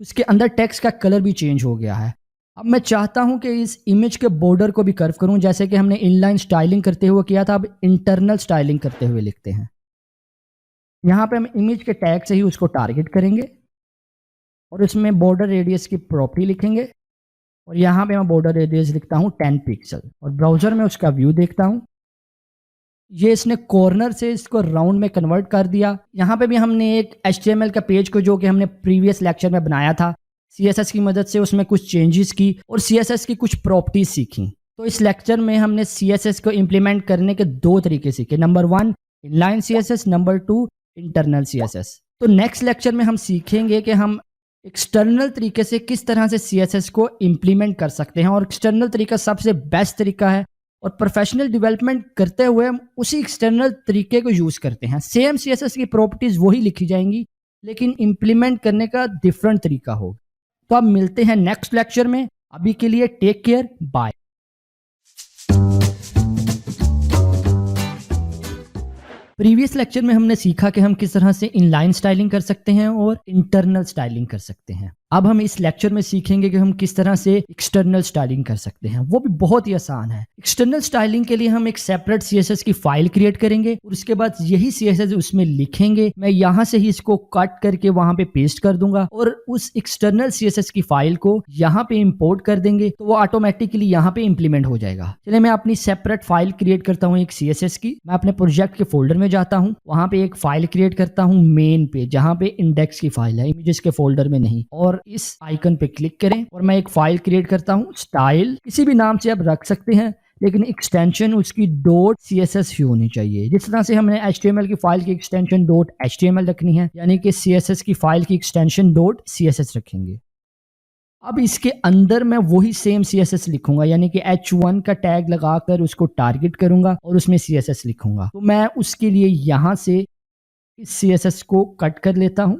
उसके अंदर टेक्स्ट का कलर भी चेंज हो गया है। अब मैं चाहता हूं कि इस इमेज के बॉर्डर को भी कर्व करूं, जैसे कि हमने इनलाइन स्टाइलिंग करते हुए किया था, अब इंटरनल स्टाइलिंग करते हुए लिखते हैं। यहाँ पे हम इमेज के टैग से ही उसको टारगेट करेंगे और इसमें बॉर्डर रेडियस की प्रॉपर्टी लिखेंगे और यहाँ पे मैं बॉर्डर रेडियस लिखता हूँ 10 पिक्सल और ब्राउजर में उसका व्यू देखता हूँ। ये इसने कॉर्नर से इसको राउंड में कन्वर्ट कर दिया। यहाँ पे भी हमने एक HTML का पेज को जो कि हमने प्रीवियस लेक्चर में बनाया था CSS की मदद से उसमें कुछ चेंजेस की और CSS की कुछ प्रॉपर्टीज सीखी। तो इस लेक्चर में हमने CSS को इम्प्लीमेंट करने के 2 तरीके सीखे। Number 1 inline CSS, number 2 internal CSS। तो नेक्स्ट लेक्चर में हम सीखेंगे कि हम एक्सटर्नल तरीके से किस तरह से CSS को इम्प्लीमेंट कर सकते हैं और एक्सटर्नल तरीका सबसे बेस्ट तरीका है और प्रोफेशनल डेवलपमेंट करते हुए हम उसी एक्सटर्नल तरीके को यूज़ करते हैं। सेम CSS की प्रॉपर्टीज़ वही लिखी जाएंगी लेकिन इम्प्लीमेंट करने का डिफरेंट तरीका होगा। तो अब मिलते हैं नेक्स्ट लेक्चर में। अभी के लिए take care, bye. Previous lecture में हमने सीखा कि हम किस तरह से इनलाइन स्टाइलिंग कर सकते हैं और इंटरनल स्टाइलिंग कर सकते हैं। अब हम इस लेक्चर में सीखेंगे कि हम किस तरह से एक्सटर्नल स्टाइलिंग कर सकते हैं, वो भी बहुत ही आसान है। एक्सटर्नल स्टाइलिंग के लिए हम एक सेपरेट CSS की फाइल क्रिएट करेंगे और उसके बाद यही CSS उसमें लिखेंगे। मैं यहाँ से ही इसको कट करके वहां पे पेस्ट कर दूंगा और उस एक्सटर्नल CSS की फाइल को यहाँ पे इंपोर्ट कर देंगे तो वो ऑटोमेटिकली यहाँ पे इंप्लीमेंट हो जाएगा। चलिए मैं अपनी सेपरेट फाइल क्रिएट करता हूँ एक CSS की। मैं अपने प्रोजेक्ट के फोल्डर में जाता हूँ, वहां पे एक फाइल क्रिएट करता हूँ मेन पे, जहां पे इंडेक्स की फाइल है, इमेजेस के फोल्डर में नहीं। और इस आइकन पे क्लिक करें और मैं एक फाइल क्रिएट करता हूँ स्टाइल, किसी भी नाम से आप रख सकते हैं लेकिन एक्सटेंशन उसकी .css ही होनी चाहिए। जिस तरह से हमने HTML की फाइल की एक्सटेंशन .html रखनी है, यानी कि CSS की फाइल की एक्सटेंशन .css रखेंगे। अब इसके अंदर मैं वही सेम CSS लिखूंगा, यानी कि H1 का टैग लगाकर उसको टारगेट करूंगा और उसमें CSS लिखूंगा। तो मैं उसके लिए यहां से इस CSS को कट कर लेता हूं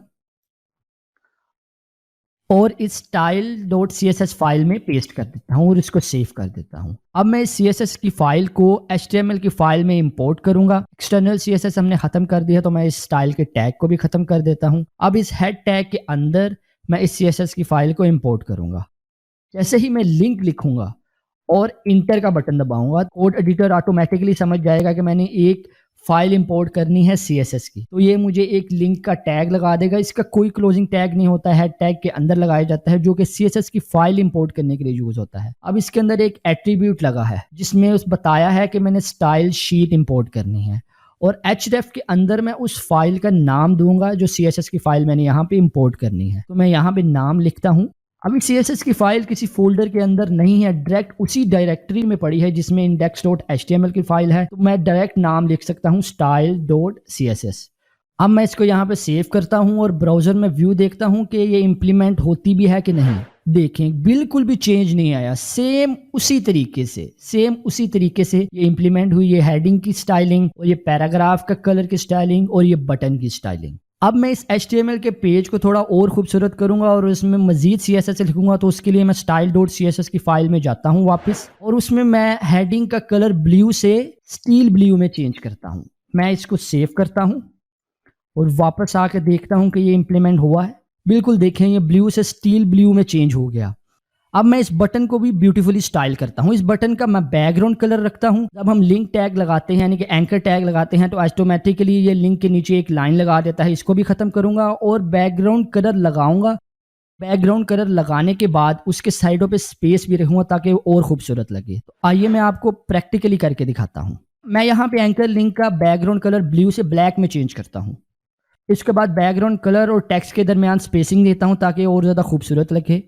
और इस style.css फाइल में पेस्ट कर देता हूं और इसको सेव कर देता हूं। अब मैं इस CSS की फाइल को HTML की फाइल में इंपोर्ट करूंगा। एक्सटर्नल CSS हमने खत्म कर दिया तो मैं इस स्टाइल के टैग को भी खत्म कर देता हूं। अब इस हेड टैग के अंदर मैं इस CSS की फाइल को इंपोर्ट करूंगा। जैसे ही मैं लिंक लिखूंगा और इंटर का बटन दबाऊंगा, कोड एडिटर ऑटोमेटिकली समझ जाएगा कि मैंने एक फाइल इंपोर्ट करनी है CSS की। तो ये मुझे एक लिंक का टैग लगा देगा। इसका कोई क्लोजिंग टैग नहीं होता है, हेड टैग के अंदर लगाया जाता है जो कि CSS की फाइल इंपोर्ट करने के लिए यूज होता है। अब इसके अंदर एक एट्रीब्यूट लगा है जिसमें उस बताया है कि मैंने स्टाइल शीट इंपोर्ट करनी है और href के अंदर मैं उस फाइल का नाम दूंगा जो CSS की फाइल मैंने यहाँ पे इंपोर्ट करनी है। तो मैं यहाँ पे नाम लिखता हूँ। अभी CSS की फाइल किसी फोल्डर के अंदर नहीं है, डायरेक्ट उसी डायरेक्टरी में पड़ी है जिसमें index.html की फाइल है। तो मैं डायरेक्ट नाम लिख सकता हूँ style.css। अब मैं इसको यहाँ पे सेव करता हूँ और ब्राउजर में व्यू देखता हूँ कि ये इंप्लीमेंट होती भी है कि नहीं। देखें बिल्कुल भी चेंज नहीं आया, सेम उसी तरीके से ये इंप्लीमेंट हुई। ये हेडिंग की स्टाइलिंग और ये पैराग्राफ का कलर की स्टाइलिंग और ये बटन की स्टाइलिंग। अब मैं इस HTML के पेज को थोड़ा और खूबसूरत करूंगा और इसमें मजीद CSS लिखूंगा। तो उसके लिए मैं style.css की फाइल में जाता हूं वापस और उसमें मैं हेडिंग का कलर ब्लू से स्टील ब्लू में चेंज करता हूं। मैं इसको सेव करता हूं और वापस आके देखता हूं कि ये इंप्लीमेंट हुआ है। बिल्कुल देखें ये ब्लू से स्टील ब्लू में चेंज हो गया। अब मैं इस बटन को भी ब्यूटीफुली स्टाइल करता हूं। इस बटन का मैं बैकग्राउंड कलर रखता हूं। जब हम लिंक टैग लगाते हैं यानी कि एंकर टैग लगाते हैं तो ऑटोमेटिकली ये लिंक के नीचे एक लाइन लगा देता है। इसको भी खत्म करूंगा और बैकग्राउंड कलर लगाऊंगा। बैकग्राउंड कलर लगाने के बाद उसके साइडों पे स्पेस भी रखूंगा ताकि वो और खूबसूरत लगे। तो आइए मैं आपको प्रैक्टिकली करके दिखाता हूँ। मैं यहाँ पे एंकर लिंक का बैकग्राउंड कलर ब्लू से ब्लैक में चेंज करता हूँ। इसके बाद बैकग्राउंड कलर और टेक्स्ट के दरमियान स्पेसिंग देता हूँ ताकि और ज़्यादा खूबसूरत लगे।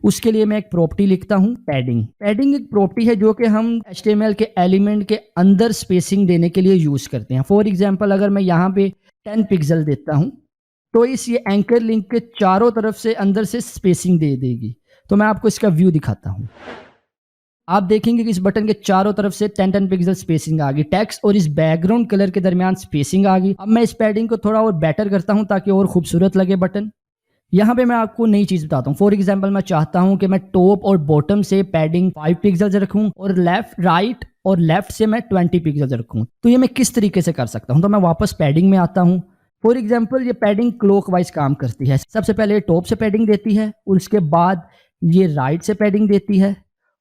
उसके लिए मैं एक प्रॉपर्टी लिखता हूँ पैडिंग। पैडिंग एक प्रॉपर्टी है जो कि हम HTML के एलिमेंट के अंदर स्पेसिंग देने के लिए यूज़ करते हैं। फॉर एग्जांपल अगर मैं यहाँ पे 10 पिक्सल देता हूँ तो इस ये एंकर लिंक के चारों तरफ से अंदर से स्पेसिंग दे देगी। तो मैं आपको इसका व्यू दिखाता हूँ। आप देखेंगे कि इस बटन के चारों तरफ से 10 पिक्सल स्पेसिंग आ गई। टेक्स्ट और इस बैकग्राउंड कलर के दरमियान स्पेसिंग आ गई। अब मैं इस पैडिंग को थोड़ा और बेटर करता हूँ ताकि और खूबसूरत लगे बटन। यहाँ पे मैं आपको नई चीज बताता हूँ। फॉर एग्जांपल मैं चाहता हूँ कि मैं टॉप और बॉटम से पैडिंग 5 पिक्सल रखूँ और राइट और लेफ्ट से मैं 20 पिक्सल रखूँ। तो ये मैं किस तरीके से कर सकता हूँ। तो मैं वापस पैडिंग में आता हूँ। फॉर एग्जाम्पल ये पैडिंग क्लॉकवाइज काम करती है। सबसे पहले ये टॉप से पैडिंग देती है, उसके बाद ये राइट से पैडिंग देती है,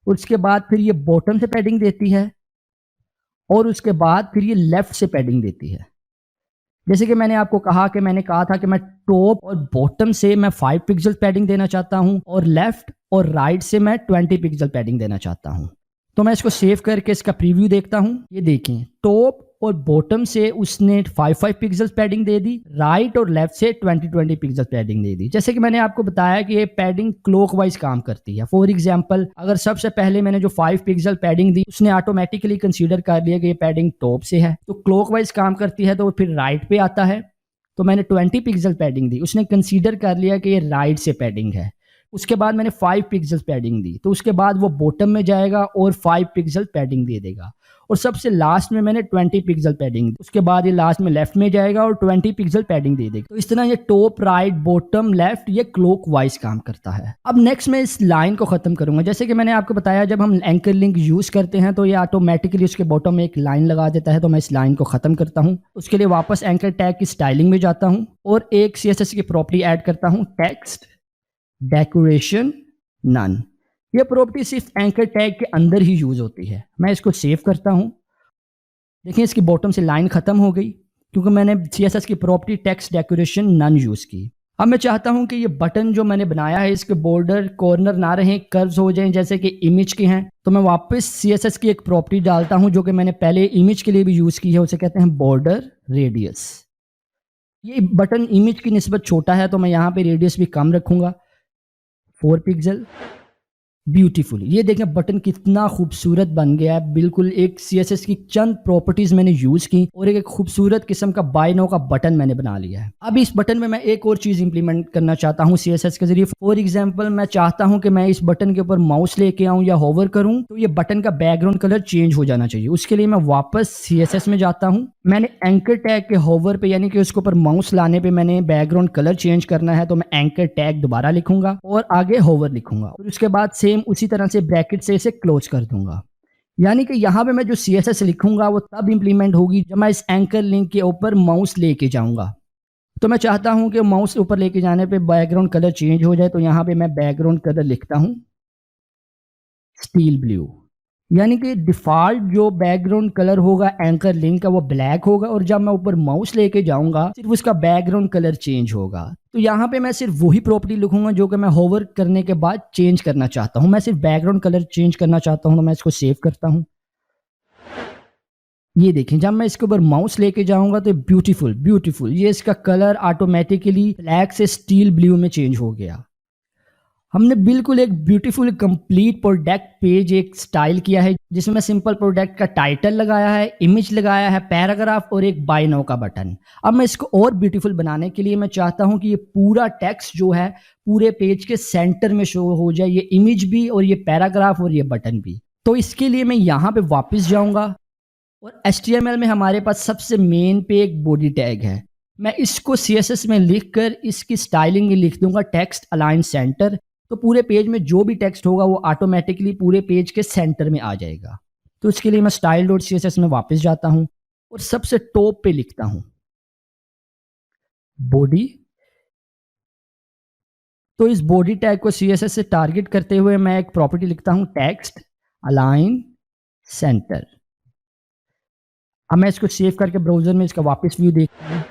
उसके बाद फिर ये बॉटम से पैडिंग देती है, और उसके बाद फिर ये लेफ्ट से पैडिंग देती है। जैसे कि मैंने आपको कहा था कि मैं टॉप और बॉटम से मैं 5 पिक्सल पैडिंग देना चाहता हूं, और लेफ्ट और राइट से मैं 20 पिक्सल पैडिंग देना चाहता हूं। तो मैं इसको सेव करके इसका प्रीव्यू देखता हूं। ये देखें, टॉप और बॉटम से उसने 5 पिक्सल पैडिंग दे दी, राइट और लेफ्ट से 20 पिक्सल पैडिंग दे दी। जैसे कि मैंने आपको बताया कि ये पैडिंग क्लॉकवाइज काम करती है। फॉर एग्जांपल, अगर सबसे पहले मैंने जो 5 पिक्सल पैडिंग दी, उसने ऑटोमेटिकली कंसीडर कर लिया कि ये पैडिंग टॉप से है, तो क्लॉकवाइज काम करती है, तो फिर राइट पे आता है। तो मैंने 20 पिक्सल पैडिंग दी, उसने कंसीडर कर लिया कि ये राइट से पैडिंग है। उसके बाद मैंने 5 पिक्सल पैडिंग दी, तो उसके बाद वो बॉटम में जाएगा और 5 पिक्सल पैडिंग दे देगा। और सबसे लास्ट में मैंने 20 पिक्सल पैडिंग दी, उसके बाद ये लास्ट में लेफ्ट में जाएगा और 20 पिक्सल पैडिंग दे देगा। तो इस तरह ये टॉप, राइट, बॉटम, लेफ्ट ये क्लॉकवाइज काम करता है। अब नेक्स्ट मैं इस लाइन को खत्म करूंगा। जैसे कि मैंने आपको बताया, जब हम एंकर लिंक यूज करते हैं तो ये ऑटोमेटिकली उसके बॉटम में एक लाइन लगा देता है। तो मैं इस लाइन को खत्म करता हूं। उसके लिए वापस एंकर टैग की स्टाइलिंग में जाता हूं और एक CSS की प्रॉपर्टी ऐड करता हूं, टेक्स्ट डेकोरेशन नन। ये प्रॉपर्टी सिर्फ एंकर टैग के अंदर ही यूज होती है। मैं इसको सेव करता हूं। देखिए, इसकी बॉटम से लाइन खत्म हो गई क्योंकि मैंने CSS की property text decoration none use की। अब मैं चाहता हूं कि ये बटन जो मैंने बनाया है, इसके बॉर्डर कॉर्नर ना रहें, कर्व्स हो जाएं जैसे कि इमेज के हैं। तो मैं वापस CSS की एक प्रॉपर्टी डालता हूं जो कि मैंने पहले इमेज के लिए भी यूज की है, उसे कहते हैं बॉर्डर रेडियस। ये बटन इमेज की निस्बत छोटा है तो मैं यहाँ पे रेडियस भी कम रखूंगा, 4 पिक्सल। ब्यूटीफुल, ये देखें बटन कितना खूबसूरत बन गया है। बिल्कुल एक CSS की चंद प्रॉपर्टीज मैंने यूज की और एक खूबसूरत किस्म का बाय नाउ का बटन मैंने बना लिया है। अब इस बटन में मैं एक और चीज इंप्लीमेंट करना चाहता हूँ CSS के जरिए। फॉर एग्जांपल, मैं चाहता हूँ कि मैं इस बटन के ऊपर माउस लेके आऊँ या होवर करूँ तो ये बटन का बैकग्राउंड कलर चेंज हो जाना चाहिए। उसके लिए मैं वापस CSS में जाता हूँ। मैंने एंकर टैग के होवर पे यानी कि उसके ऊपर माउस लाने पे मैंने बैकग्राउंड कलर चेंज करना है, तो मैं एंकर टैग दोबारा लिखूंगा और आगे होवर लिखूंगा और उसके बाद सेम उसी तरह से ब्रैकेट से इसे क्लोज कर दूंगा। यानी कि यहाँ पे मैं जो CSS लिखूंगा वो तब इंप्लीमेंट होगी जब मैं इस एंकर लिंक के ऊपर माउस लेके जाऊंगा। तो मैं चाहता हूं कि माउस ऊपर लेके जाने पे बैकग्राउंड कलर चेंज हो जाए, तो यहाँ पे मैं बैकग्राउंड कलर लिखता हूं स्टील ब्लू। यानी कि डिफॉल्ट जो बैकग्राउंड कलर होगा एंकर लिंक का वो ब्लैक होगा, और जब मैं ऊपर माउस लेके जाऊंगा सिर्फ उसका बैकग्राउंड कलर चेंज होगा। तो यहाँ पे मैं सिर्फ वही प्रॉपर्टी लिखूंगा जो कि मैं होवर करने के बाद चेंज करना चाहता हूँ। मैं सिर्फ बैकग्राउंड कलर चेंज करना चाहता हूँ, तो मैं इसको सेव करता हूँ। ये देखें, जब मैं इसके ऊपर माउस लेके जाऊंगा तो ब्यूटीफुल ब्यूटीफुल ये इसका कलर ऑटोमेटिकली ब्लैक से स्टील ब्लू में चेंज हो गया। हमने बिल्कुल एक ब्यूटीफुल कंप्लीट प्रोडक्ट पेज एक स्टाइल किया है जिसमें मैं सिंपल प्रोडक्ट का टाइटल लगाया है, इमेज लगाया है, पैराग्राफ और एक बाय नाउ का बटन। अब मैं इसको और ब्यूटीफुल बनाने के लिए मैं चाहता हूं कि ये पूरा टेक्स्ट जो है पूरे पेज के सेंटर में शो हो जाए, ये इमेज भी और ये पैराग्राफ और ये बटन भी। तो इसके लिए मैं यहाँ पे वापस जाऊंगा और HTML में हमारे पास सबसे मेन पे एक बॉडी टैग है। मैं इसको CSS में लिखकर इसकी स्टाइलिंग लिख दूंगा टेक्स्ट अलाइन सेंटर। तो पूरे पेज में जो भी टेक्स्ट होगा वो ऑटोमेटिकली पूरे पेज के सेंटर में आ जाएगा। तो इसके लिए मैं style.css में वापस जाता हूं और सबसे टॉप पे लिखता हूं बॉडी। तो इस बॉडी टैग को CSS से टारगेट करते हुए मैं एक प्रॉपर्टी लिखता हूं टेक्स्ट अलाइन सेंटर। अब मैं इसको सेव करके ब्राउजर में इसका वापस व्यू देखता हूं।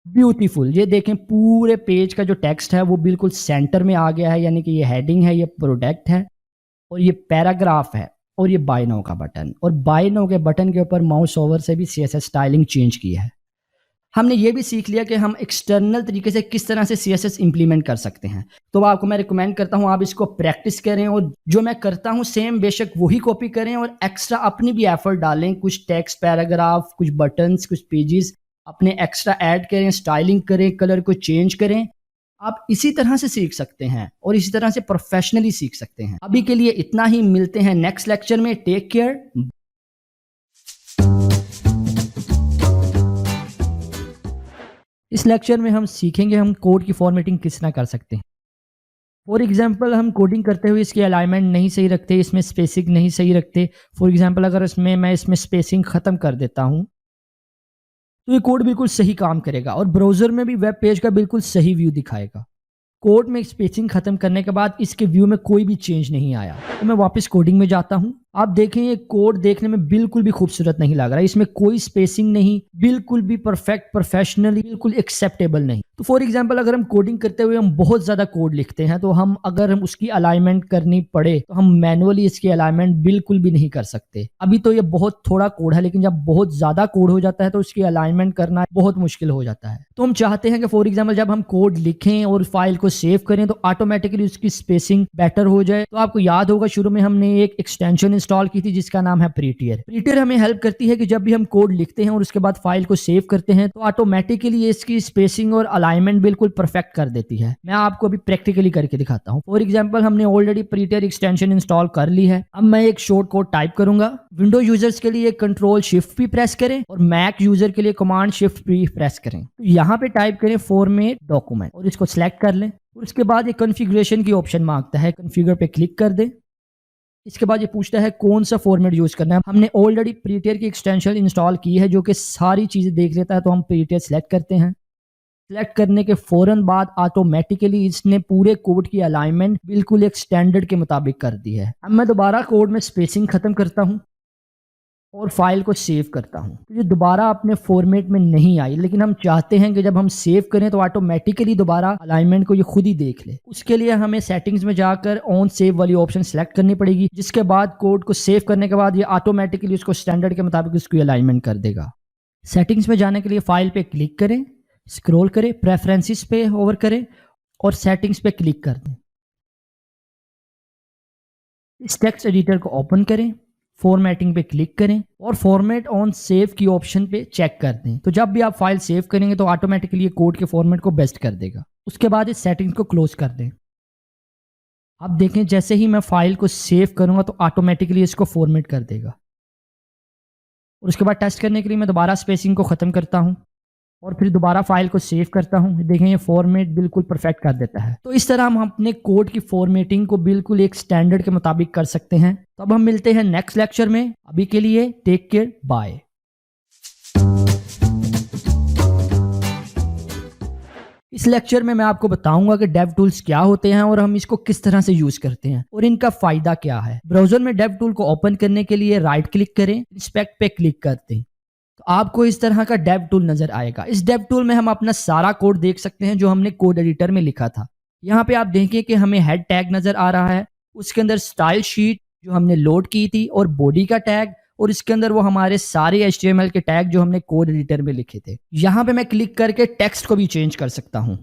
ब्यूटीफुल, ये देखें पूरे पेज का जो टेक्स्ट है वो बिल्कुल सेंटर में आ गया है। यानी कि ये हेडिंग है, ये प्रोडक्ट है और ये पैराग्राफ है और ये बाय नाउ का बटन। और बाय नाउ के बटन के ऊपर माउस ओवर से भी CSS स्टाइलिंग चेंज की है। हमने ये भी सीख लिया कि हम एक्सटर्नल तरीके से किस तरह से CSS इंप्लीमेंट कर सकते हैं। तो आपको मैं रिकमेंड करता हूं आप इसको प्रैक्टिस करें और जो मैं करता हूं सेम बेशक वही कॉपी करें और एक्स्ट्रा अपनी भी एफर्ट डालें। कुछ टेक्स्ट, पैराग्राफ, कुछ बटन्स, कुछ पेजेस अपने एक्स्ट्रा ऐड करें, स्टाइलिंग करें, कलर को चेंज करें। आप इसी तरह से सीख सकते हैं और इसी तरह से प्रोफेशनली सीख सकते हैं। अभी के लिए इतना ही, मिलते हैं नेक्स्ट लेक्चर में। Take care. इस लेक्चर में हम सीखेंगे हम कोड की फॉर्मेटिंग किस तरह कर सकते हैं। फॉर एग्जांपल, हम कोडिंग करते हुए इसकी अलाइनमेंट नहीं सही रखते, इसमें स्पेसिंग नहीं सही रखते। फॉर एग्जांपल, अगर मैं इसमें स्पेसिंग ख़त्म कर देता हूं तो ये कोड बिल्कुल सही काम करेगा और ब्राउजर में भी वेब पेज का बिल्कुल सही व्यू दिखाएगा। कोड में स्पेसिंग खत्म करने के बाद इसके व्यू में कोई भी चेंज नहीं आया। तो मैं वापस कोडिंग में जाता हूं। आप देखें ये कोड देखने में बिल्कुल भी खूबसूरत नहीं लग रहा है, इसमें कोई स्पेसिंग नहीं, बिल्कुल भी परफेक्ट, प्रोफेशनली बिल्कुल एक्सेप्टेबल नहीं। तो फॉर एग्जांपल अगर हम कोडिंग करते हुए हम बहुत ज्यादा कोड लिखते हैं तो अगर हम उसकी अलाइनमेंट करनी पड़े तो हम मैनुअली इसकी अलाइनमेंट बिल्कुल भी नहीं कर सकते। अभी तो ये बहुत थोड़ा कोड है, लेकिन जब बहुत ज्यादा कोड हो जाता है तो उसकी अलाइनमेंट करना बहुत मुश्किल हो जाता है। तो हम चाहते हैं कि फॉर एग्जाम्पल जब हम कोड लिखें और फाइल को सेव करें तो ऑटोमेटिकली उसकी स्पेसिंग बेटर हो जाए। तो आपको याद होगा शुरू में हमने एक एक्सटेंशन इंस्टॉल की थी जिसका नाम है प्रीटियर। प्रीटियर हमें हेल्प करती है कि जब भी हम कोड लिखते हैं और उसके बाद फाइल को सेव करते हैं तो ऑटोमेटिकली इसकी स्पेसिंग और अलाइनमेंट बिल्कुल परफेक्ट कर देती है। मैं आपको अभी प्रैक्टिकली करके दिखाता हूं। फॉर एग्जांपल हमने ऑलरेडी प्रीटियर एक्सटेंशन इंस्टॉल कर ली है। अब मैं एक शॉर्ट कोड टाइप करूंगा। विंडो यूजर्स के लिए कंट्रोल शिफ्ट भी प्रेस करें और मैक यूजर के लिए कमांड शिफ्ट भी प्रेस करें। तो यहाँ पे टाइप करें फॉर्मेट डॉक्यूमेंट और इसको सिलेक्ट कर लें। और उसके बाद ये कॉन्फ़िगरेशन की ऑप्शन मांगता है, कॉन्फ़िगर पे क्लिक कर दें। इसके बाद ये पूछता है कौन सा फॉर्मेट यूज करना है। हमने ऑलरेडी प्रीटियर की एक्सटेंशन इंस्टॉल की है जो कि सारी चीजें देख लेता है, तो हम प्रीटियर सेलेक्ट करते हैं। सेलेक्ट करने के फौरन बाद ऑटोमेटिकली इसने पूरे कोड की अलाइनमेंट बिल्कुल एक स्टैंडर्ड के मुताबिक कर दी है। अब मैं दोबारा कोड में स्पेसिंग खत्म करता हूं और फाइल को सेव करता हूं। तो ये दोबारा अपने फॉर्मेट में नहीं आई, लेकिन हम चाहते हैं कि जब हम सेव करें तो ऑटोमेटिकली दोबारा अलाइनमेंट को ये खुद ही देख ले। उसके लिए हमें सेटिंग्स में जाकर ऑन सेव वाली ऑप्शन सेलेक्ट करनी पड़ेगी, जिसके बाद कोड को सेव करने के बाद ये ऑटोमेटिकली उसको स्टैंडर्ड के मुताबिक उसकी अलाइनमेंट कर देगा। सेटिंग्स में जाने के लिए फाइल पे क्लिक करें, स्क्रॉल करें, प्रेफरेंसेस पे ओवर करें और सेटिंग्स पे क्लिक कर दें। इस टेक्स्ट एडिटर को ओपन करें, फॉर्मेटिंग पे क्लिक करें और फॉर्मेट ऑन सेव की ऑप्शन पे चेक कर दें। तो जब भी आप फाइल सेव करेंगे तो ऑटोमेटिकली ये कोड के फॉर्मेट को बेस्ट कर देगा। उसके बाद इस सेटिंग्स को क्लोज कर दें। अब देखें जैसे ही मैं फाइल को सेव करूंगा तो ऑटोमेटिकली इसको फॉर्मेट कर देगा। और उसके बाद टेस्ट करने के लिए मैं दोबारा स्पेसिंग को ख़त्म करता हूं और फिर दोबारा फाइल को सेव करता हूं। देखें ये फॉर्मेट बिल्कुल परफेक्ट कर देता है। तो इस तरह हम अपने कोड की फॉर्मेटिंग को बिल्कुल एक स्टैंडर्ड के मुताबिक कर सकते हैं। तो अब हम मिलते हैं नेक्स्ट लेक्चर में। अभी के लिए टेक केयर, बाय। इस लेक्चर में मैं आपको बताऊंगा कि डेव टूल्स क्या होते हैं और हम इसको किस तरह से यूज करते हैं और इनका फायदा क्या है। ब्राउजर में डेव टूल को ओपन करने के लिए राइट क्लिक करें, इंस्पेक्ट पे क्लिक करते हैं तो आपको इस तरह का डेव टूल नजर आएगा। इस डेव टूल में हम अपना सारा कोड देख सकते हैं जो हमने कोड एडिटर में लिखा था। यहाँ पे आप देखें कि हमें हेड टैग नजर आ रहा है, उसके अंदर स्टाइल शीट जो हमने लोड की थी और बॉडी का टैग, और इसके अंदर वो हमारे सारे HTML के टैग जो हमने कोड एडिटर में लिखे थे। यहाँ पे मैं क्लिक करके टेक्स्ट को भी चेंज कर सकता हूँ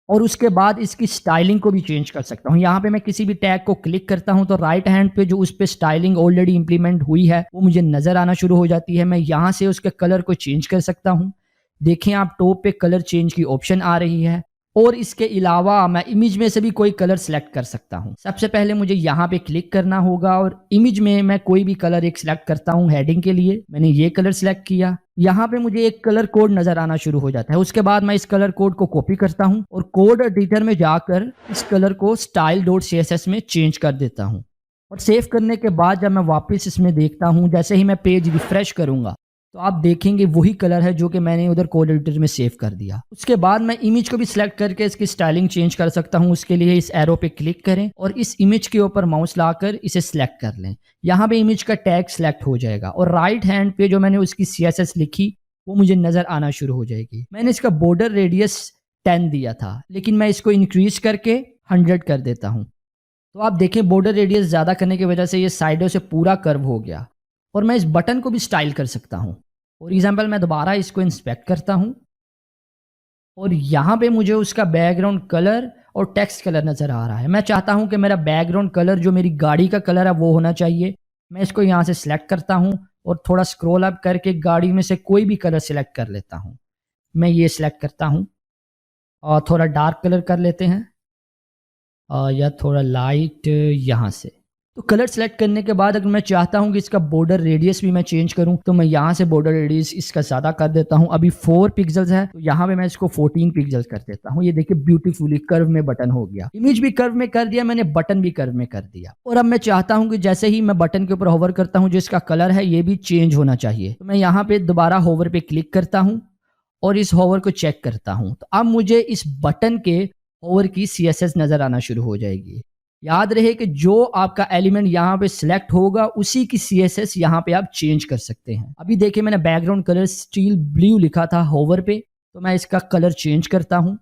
और उसके बाद इसकी स्टाइलिंग को भी चेंज कर सकता हूँ। यहाँ पे मैं किसी भी टैग को क्लिक करता हूँ तो राइट हैंड पे जो उस पे स्टाइलिंग ऑलरेडी इंप्लीमेंट हुई है वो मुझे नजर आना शुरू हो जाती है। मैं यहाँ से उसके कलर को चेंज कर सकता हूँ। देखें आप टॉप पे कलर चेंज की ऑप्शन आ रही है और इसके अलावा मैं इमेज में से भी कोई कलर सेलेक्ट कर सकता हूं। सबसे पहले मुझे यहाँ पे क्लिक करना होगा और इमेज में मैं कोई भी कलर एक सिलेक्ट करता हूं। हेडिंग के लिए मैंने ये कलर सिलेक्ट किया। यहाँ पे मुझे एक कलर कोड नजर आना शुरू हो जाता है। उसके बाद मैं इस कलर कोड को कॉपी करता हूं और कोड एडिटर में जाकर इस कलर को style.css में चेंज कर देता हूँ। और सेव करने के बाद जब मैं वापस इसमें देखता हूँ, जैसे ही मैं पेज रिफ्रेश करूंगा तो आप देखेंगे वही कलर है जो कि मैंने उधर कोड एडिटर में सेव कर दिया। उसके बाद मैं इमेज को भी सिलेक्ट करके इसकी स्टाइलिंग चेंज कर सकता हूं। उसके लिए इस एरो पे क्लिक करें और इस इमेज के ऊपर माउस लाकर इसे सिलेक्ट कर लें। यहाँ पे इमेज का टैग सिलेक्ट हो जाएगा और राइट हैंड पे जो मैंने उसकी CSS लिखी वो मुझे नजर आना शुरू हो जाएगी। मैंने इसका बॉर्डर रेडियस 10 दिया था, लेकिन मैं इसको इंक्रीज करके 100 कर देता हूँ। तो आप देखें बॉर्डर रेडियस ज्यादा करने की वजह से ये साइडों से पूरा कर्व हो गया। और मैं इस बटन को भी स्टाइल कर सकता हूँ। फॉर एग्जाम्पल मैं दोबारा इसको इंस्पेक्ट करता हूं और यहाँ पे मुझे उसका बैकग्राउंड कलर और टेक्स्ट कलर नजर आ रहा है। मैं चाहता हूं कि मेरा बैकग्राउंड कलर जो मेरी गाड़ी का कलर है वो होना चाहिए। मैं इसको यहाँ से सिलेक्ट करता हूं और थोड़ा स्क्रॉल अप करके गाड़ी में से कोई भी कलर सिलेक्ट कर लेता हूं। मैं ये सिलेक्ट करता हूं और थोड़ा डार्क कलर कर लेते हैं या थोड़ा लाइट यहाँ से। तो कलर सेलेक्ट करने के बाद अगर मैं चाहता हूं कि इसका बॉर्डर रेडियस भी मैं चेंज करूं तो मैं यहां से बॉर्डर रेडियस इसका ज्यादा कर देता हूं। अभी 4 पिक्सल्स है तो यहां पे मैं इसको 14 पिक्सल्स कर देता हूं। ये देखिए ब्यूटीफुली कर्व में बटन हो गया। इमेज भी कर्व में कर दिया मैंने, बटन भी कर्व में कर दिया। और अब मैं चाहता हूं कि जैसे ही मैं बटन के ऊपर होवर करता हूं जो इसका कलर है ये भी चेंज होना चाहिए। तो मैं यहाँ पे दोबारा होवर पे क्लिक करता हूं और इस होवर को चेक करता हूं। तो अब मुझे इस बटन के होवर की CSS नजर आना शुरू हो जाएगी। याद रहे कि जो आपका एलिमेंट यहाँ पे सिलेक्ट होगा उसी की CSS यहाँ पे आप चेंज कर सकते हैं। अभी देखिए मैंने बैकग्राउंड कलर स्टील ब्लू लिखा था होवर पे, तो मैं इसका कलर चेंज करता हूँ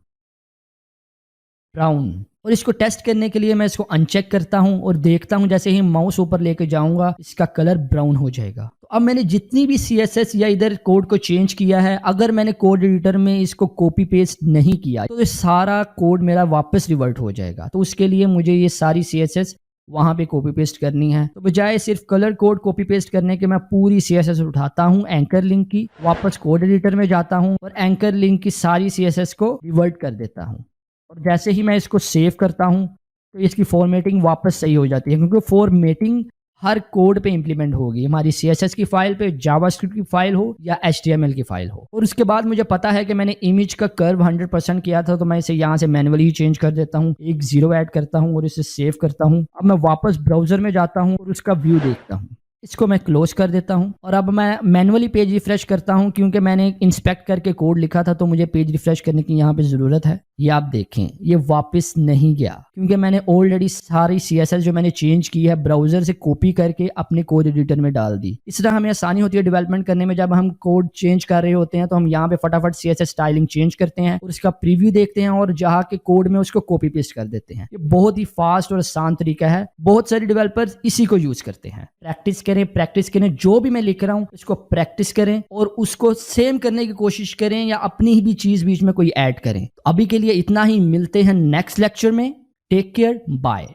ब्राउन। और इसको टेस्ट करने के लिए मैं इसको अनचेक करता हूं और देखता हूं जैसे ही माउस ऊपर लेके जाऊंगा इसका कलर ब्राउन हो जाएगा। तो अब मैंने जितनी भी CSS या इधर कोड को चेंज किया है, अगर मैंने कोड एडिटर में इसको कॉपी पेस्ट नहीं किया तो ये सारा कोड मेरा वापस रिवर्ट हो जाएगा। तो उसके लिए मुझे ये सारी CSS वहां पे कॉपी पेस्ट करनी है। तो बजाय सिर्फ कलर कोड कॉपी पेस्ट करने के मैं पूरी CSS उठाता हूं एंकर लिंक की, वापस कोड एडिटर में जाता हूं और एंकर लिंक की सारी CSS को रिवर्ट कर देता हूं। और जैसे ही मैं इसको सेव करता हूं तो इसकी फॉर्मेटिंग वापस सही हो जाती है, क्योंकि फॉर्मेटिंग हर कोड पे इंप्लीमेंट होगी, हमारी CSS की फाइल पे, जावास्क्रिप्ट की फाइल हो या HTML की फाइल हो। और उसके बाद मुझे पता है कि मैंने इमेज का कर्व 100% किया था, तो मैं इसे यहाँ से मैनुअली चेंज कर देता हूँ, एक 0 ऐड करता हूँ और इसे सेव करता हूँ। अब मैं वापस ब्राउजर में जाता हूँ और उसका व्यू देखता हूँ। इसको मैं क्लोज कर देता हूं और अब मैं मैनुअली पेज रिफ्रेश करता हूं, क्योंकि मैंने इंस्पेक्ट करके कोड लिखा था तो मुझे पेज रिफ्रेश करने की यहाँ पे जरूरत है। ये आप देखें ये वापस नहीं गया, क्योंकि मैंने ऑलरेडी सारी CSS जो मैंने चेंज की है ब्राउजर से कॉपी करके अपने कोड एडिटर में डाल दी। इस तरह हमें आसानी होती है डेवलपमेंट करने में। जब हम कोड चेंज कर रहे होते हैं तो हम यहाँ पे फटाफट CSS स्टाइलिंग चेंज करते हैं और इसका प्रीव्यू देखते हैं और जहाँ के कोड में उसको कॉपी पेस्ट कर देते हैं। ये बहुत ही फास्ट और आसान तरीका है, बहुत सारे डेवलपर्स इसी को यूज करते हैं। प्रैक्टिस करें, जो भी मैं लिख रहा हूं इसको प्रैक्टिस करें और उसको सेम करने की कोशिश करें या अपनी ही भी चीज बीच में कोई ऐड करें। तो अभी के लिए इतना ही, मिलते हैं नेक्स्ट लेक्चर में। Take care, bye.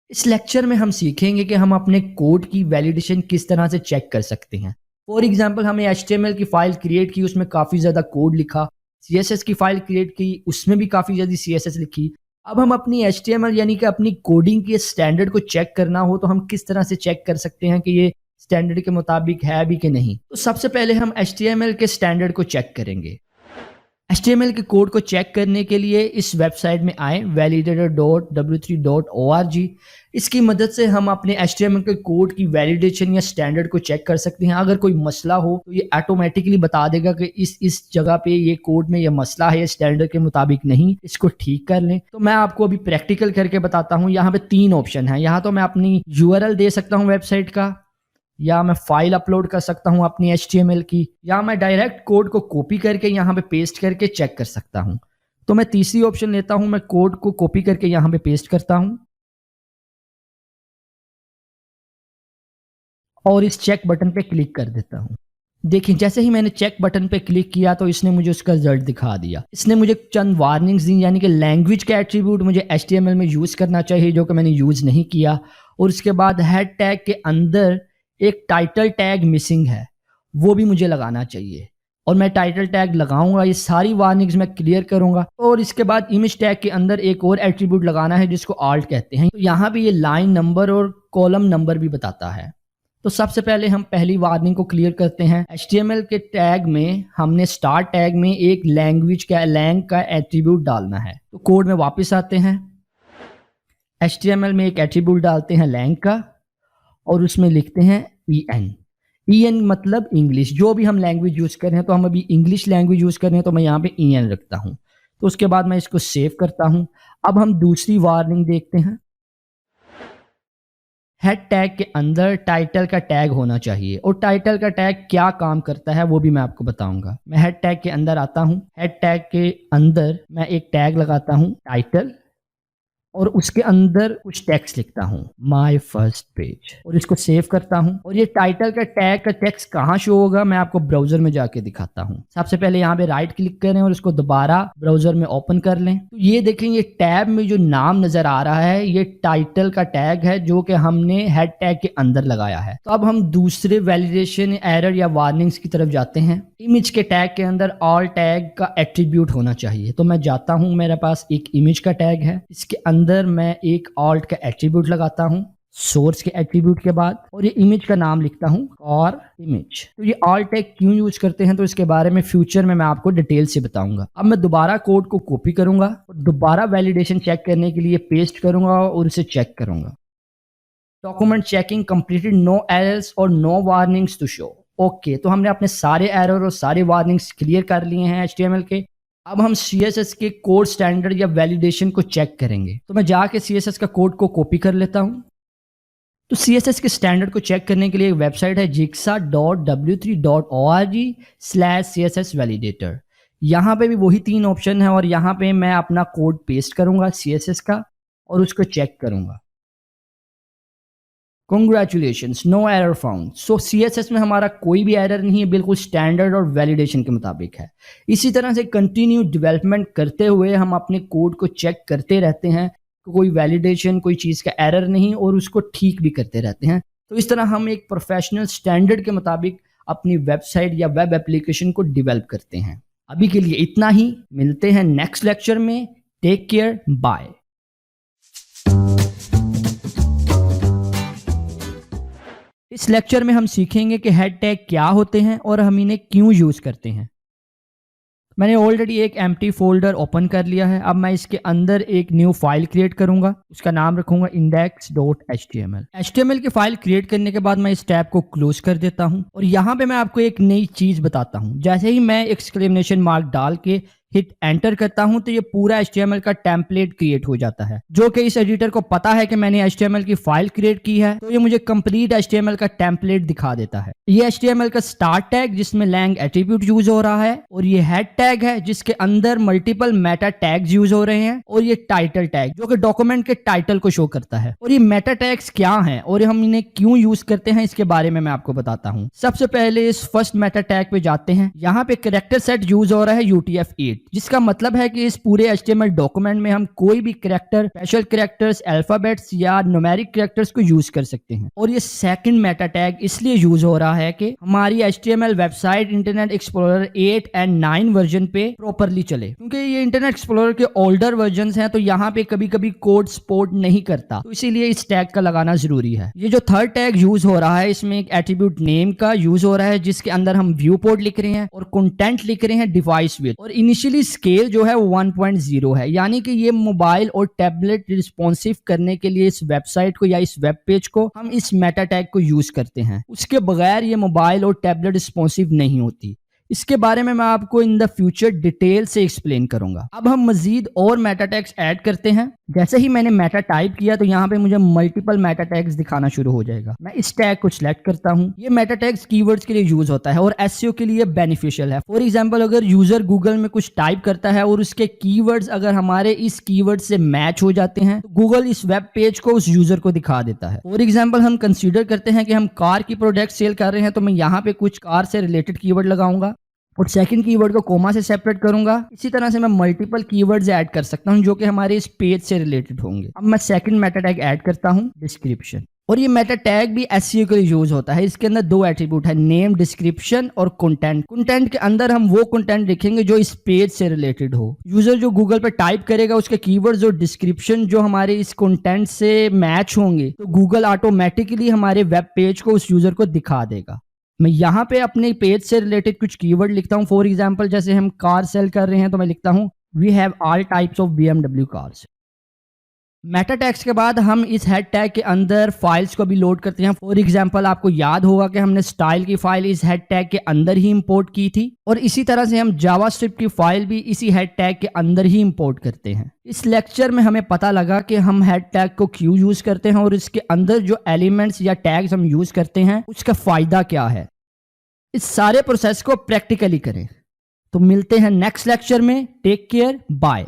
इस लेक्चर में हम सीखेंगे कि हम अपने कोड की वैलिडेशन किस तरह से चेक कर सकते हैं। फॉर एग्जाम्पल हमने HTML की फाइल क्रिएट की, उसमें काफी ज्यादा कोड लिखा, CSS की फाइल क्रिएट की, उसमें भी काफी ज्यादा CSS लिखी। अब हम अपनी HTML यानी कि अपनी कोडिंग के स्टैंडर्ड को चेक करना हो तो हम किस तरह से चेक कर सकते हैं कि ये स्टैंडर्ड के मुताबिक है भी कि नहीं। तो सबसे पहले हम HTML के स्टैंडर्ड को चेक करेंगे। HTML के कोड को चेक करने के लिए इस वेबसाइट में आए validator.w3.org। इसकी मदद से हम अपने HTML के कोड की वैलिडेशन या स्टैंडर्ड को चेक कर सकते हैं। अगर कोई मसला हो तो ये ऑटोमेटिकली बता देगा कि इस जगह पे ये कोड में ये मसला है, स्टैंडर्ड के मुताबिक नहीं, इसको ठीक कर लें। तो मैं आपको अभी प्रैक्टिकल करके बताता हूँ। यहाँ पे 3 ऑप्शन है। यहाँ तो मैं अपनी URL दे सकता हूँ वेबसाइट का, या मैं फाइल अपलोड कर सकता हूं अपनी HTML की, या मैं डायरेक्ट कोड को कॉपी करके यहां पे पेस्ट करके चेक कर सकता हूं। तो मैं तीसरी ऑप्शन लेता हूं, मैं कोड को कॉपी करके यहां पे पेस्ट करता हूं और इस चेक बटन पे क्लिक कर देता हूं। देखिए जैसे ही मैंने चेक बटन पे क्लिक किया तो इसने मुझे उसका रिजल्ट दिखा दिया। इसने मुझे चंद वार्निंग्स दी, यानी कि लैंग्वेज का एट्रीब्यूट मुझे HTML में यूज करना चाहिए जो कि मैंने यूज नहीं किया, और उसके बाद हेड टैग के अंदर एक टाइटल टैग मिसिंग है, वो भी मुझे लगाना चाहिए और मैं टाइटल टैग लगाऊंगा। ये सारी वार्निंग्स मैं क्लियर करूंगा। और इसके बाद इमेज टैग के अंदर एक और एट्रीब्यूट लगाना है जिसको आल्ट कहते हैं। तो यहाँ पे ये लाइन नंबर और कॉलम नंबर भी बताता है। तो सबसे पहले हम पहली वार्निंग को क्लियर करते हैं। HTML के टैग में हमने स्टार्ट टैग में एक लैंग्वेज का लैंग का एट्रीब्यूट डालना है। तो कोड में वापस आते हैं, HTML में एक एट्रीब्यूट डालते हैं लैंग का और उसमें लिखते हैं EN मतलब इंग्लिश। जो भी हम लैंग्वेज यूज कर रहे हैं, तो हम अभी इंग्लिश लैंग्वेज यूज कर रहे हैं तो मैं यहाँ पे EN रखता हूँ। तो उसके बाद मैं इसको सेव करता हूँ। अब हम दूसरी वार्निंग देखते हैं। हेड टैग के अंदर टाइटल का टैग होना चाहिए, और टाइटल का टैग क्या काम करता है वो भी मैं आपको बताऊंगा। मैं हेड टैग के अंदर आता हूँ। हेड टैग के अंदर मैं एक टैग लगाता हूँ टाइटल, और उसके अंदर कुछ टेक्स्ट लिखता हूँ माय फर्स्ट पेज, और इसको सेव करता हूँ। और ये टाइटल का टैग का टेक्स्ट कहाँ शो होगा मैं आपको ब्राउजर में जाके दिखाता हूँ। सबसे पहले यहाँ पे राइट क्लिक करें और इसको दोबारा ब्राउजर में ओपन कर लें। तो ये देखें, ये टैब में जो नाम नजर आ रहा है ये टाइटल का टैग है जो कि हमने हेड टैग के अंदर लगाया है। तो अब हम दूसरे वैलिडेशन एरर या वार्निंग्स की तरफ जाते हैं। इमेज के टैग के अंदर ऑल टैग का एट्रीब्यूट होना चाहिए। तो मैं जाता हूं, मेरे पास एक इमेज का टैग है, इसके अंदर मैं एक ऑल्ट का एट्रीब्यूट लगाता हूं सोर्स के एट्रीब्यूट के बाद, और ये इमेज का नाम लिखता हूं और इमेज। तो ये ऑल टैग क्यों यूज करते हैं तो इसके बारे में फ्यूचर में मैं आपको डिटेल से बताऊंगा। अब मैं दोबारा कोड को कॉपी करूंगा और दोबारा वैलिडेशन चेक करने के लिए पेस्ट करूंगा और उसे चेक करूंगा। Document checking completed, no errors और no warnings to show. Okay, तो हमने अपने सारे एरर और सारे वार्निंग्स क्लियर कर लिए हैं HTML के। अब हम CSS के कोड स्टैंडर्ड या वैलिडेशन को चेक करेंगे। तो मैं जाके CSS का कोड को कॉपी कर लेता हूं। तो CSS के स्टैंडर्ड को चेक करने के लिए एक वेबसाइट है jigsaw.w3.org/CSS validator। यहाँ पे भी वही 3 ऑप्शन है और यहाँ पे मैं अपना कोड पेस्ट करूंगा CSS का और उसको चेक करूंगा। Congratulations, no error found। सो CSS में हमारा कोई भी एरर नहीं है, बिल्कुल स्टैंडर्ड और वैलिडेशन के मुताबिक है। इसी तरह से कंटिन्यू डेवलपमेंट करते हुए हम अपने कोड को चेक करते रहते हैं, कोई वैलिडेशन, कोई चीज़ का एरर नहीं, और उसको ठीक भी करते रहते हैं। तो इस तरह हम एक प्रोफेशनल स्टैंडर्ड के मुताबिक अपनी वेबसाइट या वेब एप्लीकेशन को डेवलप करते हैं। अभी के लिए इतना ही, मिलते हैं नेक्स्ट लेक्चर में। Take care, bye. इस लेक्चर में हम सीखेंगे कि हेड टैग क्या होते हैं और हम इन्हें क्यों यूज करते हैं। मैंने ऑलरेडी एक एम्प्टी फोल्डर ओपन कर लिया है। अब मैं इसके अंदर एक न्यू फाइल क्रिएट करूंगा, उसका नाम रखूंगा index.html। HTML की फाइल क्रिएट करने के बाद मैं इस टैब को क्लोज कर देता हूं और यहां पे मैं आपको एक नई चीज बताता हूं। जैसे ही मैं एक्सक्लेमेशन मार्क डाल के हिट एंटर करता हूं तो ये पूरा HTML का टेम्पलेट क्रिएट हो जाता है, जो कि इस एडिटर को पता है कि मैंने HTML की फाइल क्रिएट की है, तो ये मुझे कंप्लीट HTML का टेम्पलेट दिखा देता है। ये HTML का स्टार्ट टैग जिसमें लैंग एट्रीब्यूट यूज हो रहा है, और ये हेड टैग है जिसके अंदर मल्टीपल मेटा टैग्स यूज हो रहे हैं, और ये टाइटल टैग जो कि डॉक्यूमेंट के टाइटल को शो करता है। और ये मेटा टैग्स क्या हैं और हम इन्हें क्यों यूज करते हैं इसके बारे में मैं आपको बताता हूँ। सबसे पहले इस फर्स्ट मेटा टैग पे जाते हैं। यहाँ पे कैरेक्टर सेट यूज हो रहा है UTF-8, जिसका मतलब है कि इस पूरे HTML डॉक्यूमेंट में हम कोई भी कैरेक्टर, स्पेशल कैरेक्टर्स, अल्फाबेट्स या न्यूमेरिक कैरेक्टर्स को यूज कर सकते हैं। और ये सेकंड मेटा टैग इसलिए यूज हो रहा है कि हमारी HTML website internet explorer 8 and 9 version पे प्रॉपरली चले, क्योंकि ये इंटरनेट एक्सप्लोरर के ओल्डर वर्जन हैं, तो यहाँ पे कभी कभी कोड सपोर्ट नहीं करता, तो इसीलिए इस टैग का लगाना जरूरी है। ये जो थर्ड टैग यूज हो रहा है, इसमें एक एट्रीब्यूट नेम का यूज हो रहा है, जिसके अंदर हम व्यू पोर्ट लिख रहे हैं और कंटेंट लिख रहे हैं डिवाइस विद, और इनिशियली स्केल जो है वो 1.0 है, यानी कि ये मोबाइल और टैबलेट रिस्पॉन्सिव करने के लिए इस वेबसाइट को या इस वेब पेज को हम इस मेटा टैग को यूज करते हैं। उसके बगैर ये मोबाइल और टैबलेट रिस्पॉन्सिव नहीं होती। इसके बारे में मैं आपको इन द फ्यूचर डिटेल से एक्सप्लेन करूंगा। अब हम मजीद और मेटा टैग्स ऐड करते हैं। जैसे ही मैंने मेटा टाइप किया तो यहाँ पे मुझे मल्टीपल मेटा टैग्स दिखाना शुरू हो जाएगा। मैं इस टैग को सिलेक्ट करता हूँ। ये मेटा टैग्स कीवर्ड्स के लिए यूज होता है और एसईओ के लिए बेनिफिशियल है। फॉर एग्जांपल, अगर यूजर गूगल में कुछ टाइप करता है और उसके कीवर्ड्स अगर हमारे इस कीवर्ड से मैच हो जाते हैं तो गूगल इस वेब पेज को उस यूजर को दिखा देता है। फॉर एग्जाम्पल, हम कंसीडर करते हैं कि हम कार की प्रोडक्ट सेल कर रहे हैं, तो मैं यहाँ पे कुछ कार से रिलेटेड कीवर्ड लगाऊंगा और सेकंड कीवर्ड को कोमा से सेपरेट करूंगा। इसी तरह से मैं मल्टीपल कीवर्ड्स ऐड कर सकता हूं जो कि हमारे इस पेज से रिलेटेड होंगे। अब मैं सेकंड मेटा टैग ऐड करता हूं, डिस्क्रिप्शन। और ये मेटा टैग भी एसईओ के लिए यूज होता है। इसके अंदर 2 एट्रीब्यूट है, नेम, डिस्क्रिप्शन और कंटेंट। कंटेंट के अंदर हम वो कंटेंट लिखेंगे जो इस पेज से रिलेटेड हो। यूजर जो गूगल पे टाइप करेगा उसके कीवर्ड्स और डिस्क्रिप्शन जो हमारे इस कंटेंट से मैच होंगे तो गूगल ऑटोमेटिकली हमारे वेब पेज को उस यूजर को दिखा देगा। मैं यहाँ पे अपने पेज से रिलेटेड कुछ कीवर्ड लिखता हूँ। फॉर एग्जांपल, जैसे हम कार सेल कर रहे हैं तो मैं लिखता हूँ we have all types of BMW cars. Meta tags के बाद हम इस हेड टैग के अंदर फाइल्स को भी लोड करते हैं। फॉर एग्जांपल, आपको याद होगा कि हमने स्टाइल की फाइल इस हेड टैग के अंदर ही इंपोर्ट की थी, और इसी तरह से हम जावास्क्रिप्ट की फाइल भी इसी हेड टैग के अंदर ही इंपोर्ट करते हैं। इस लेक्चर में हमें पता लगा कि हम हेड टैग को क्यों यूज करते हैं और इसके अंदर जो एलिमेंट्स या टैग्स हम यूज करते हैं उसका फायदा क्या है। इस सारे प्रोसेस को प्रैक्टिकली करें। तो मिलते हैं नेक्स्ट लेक्चर में। Take care, bye.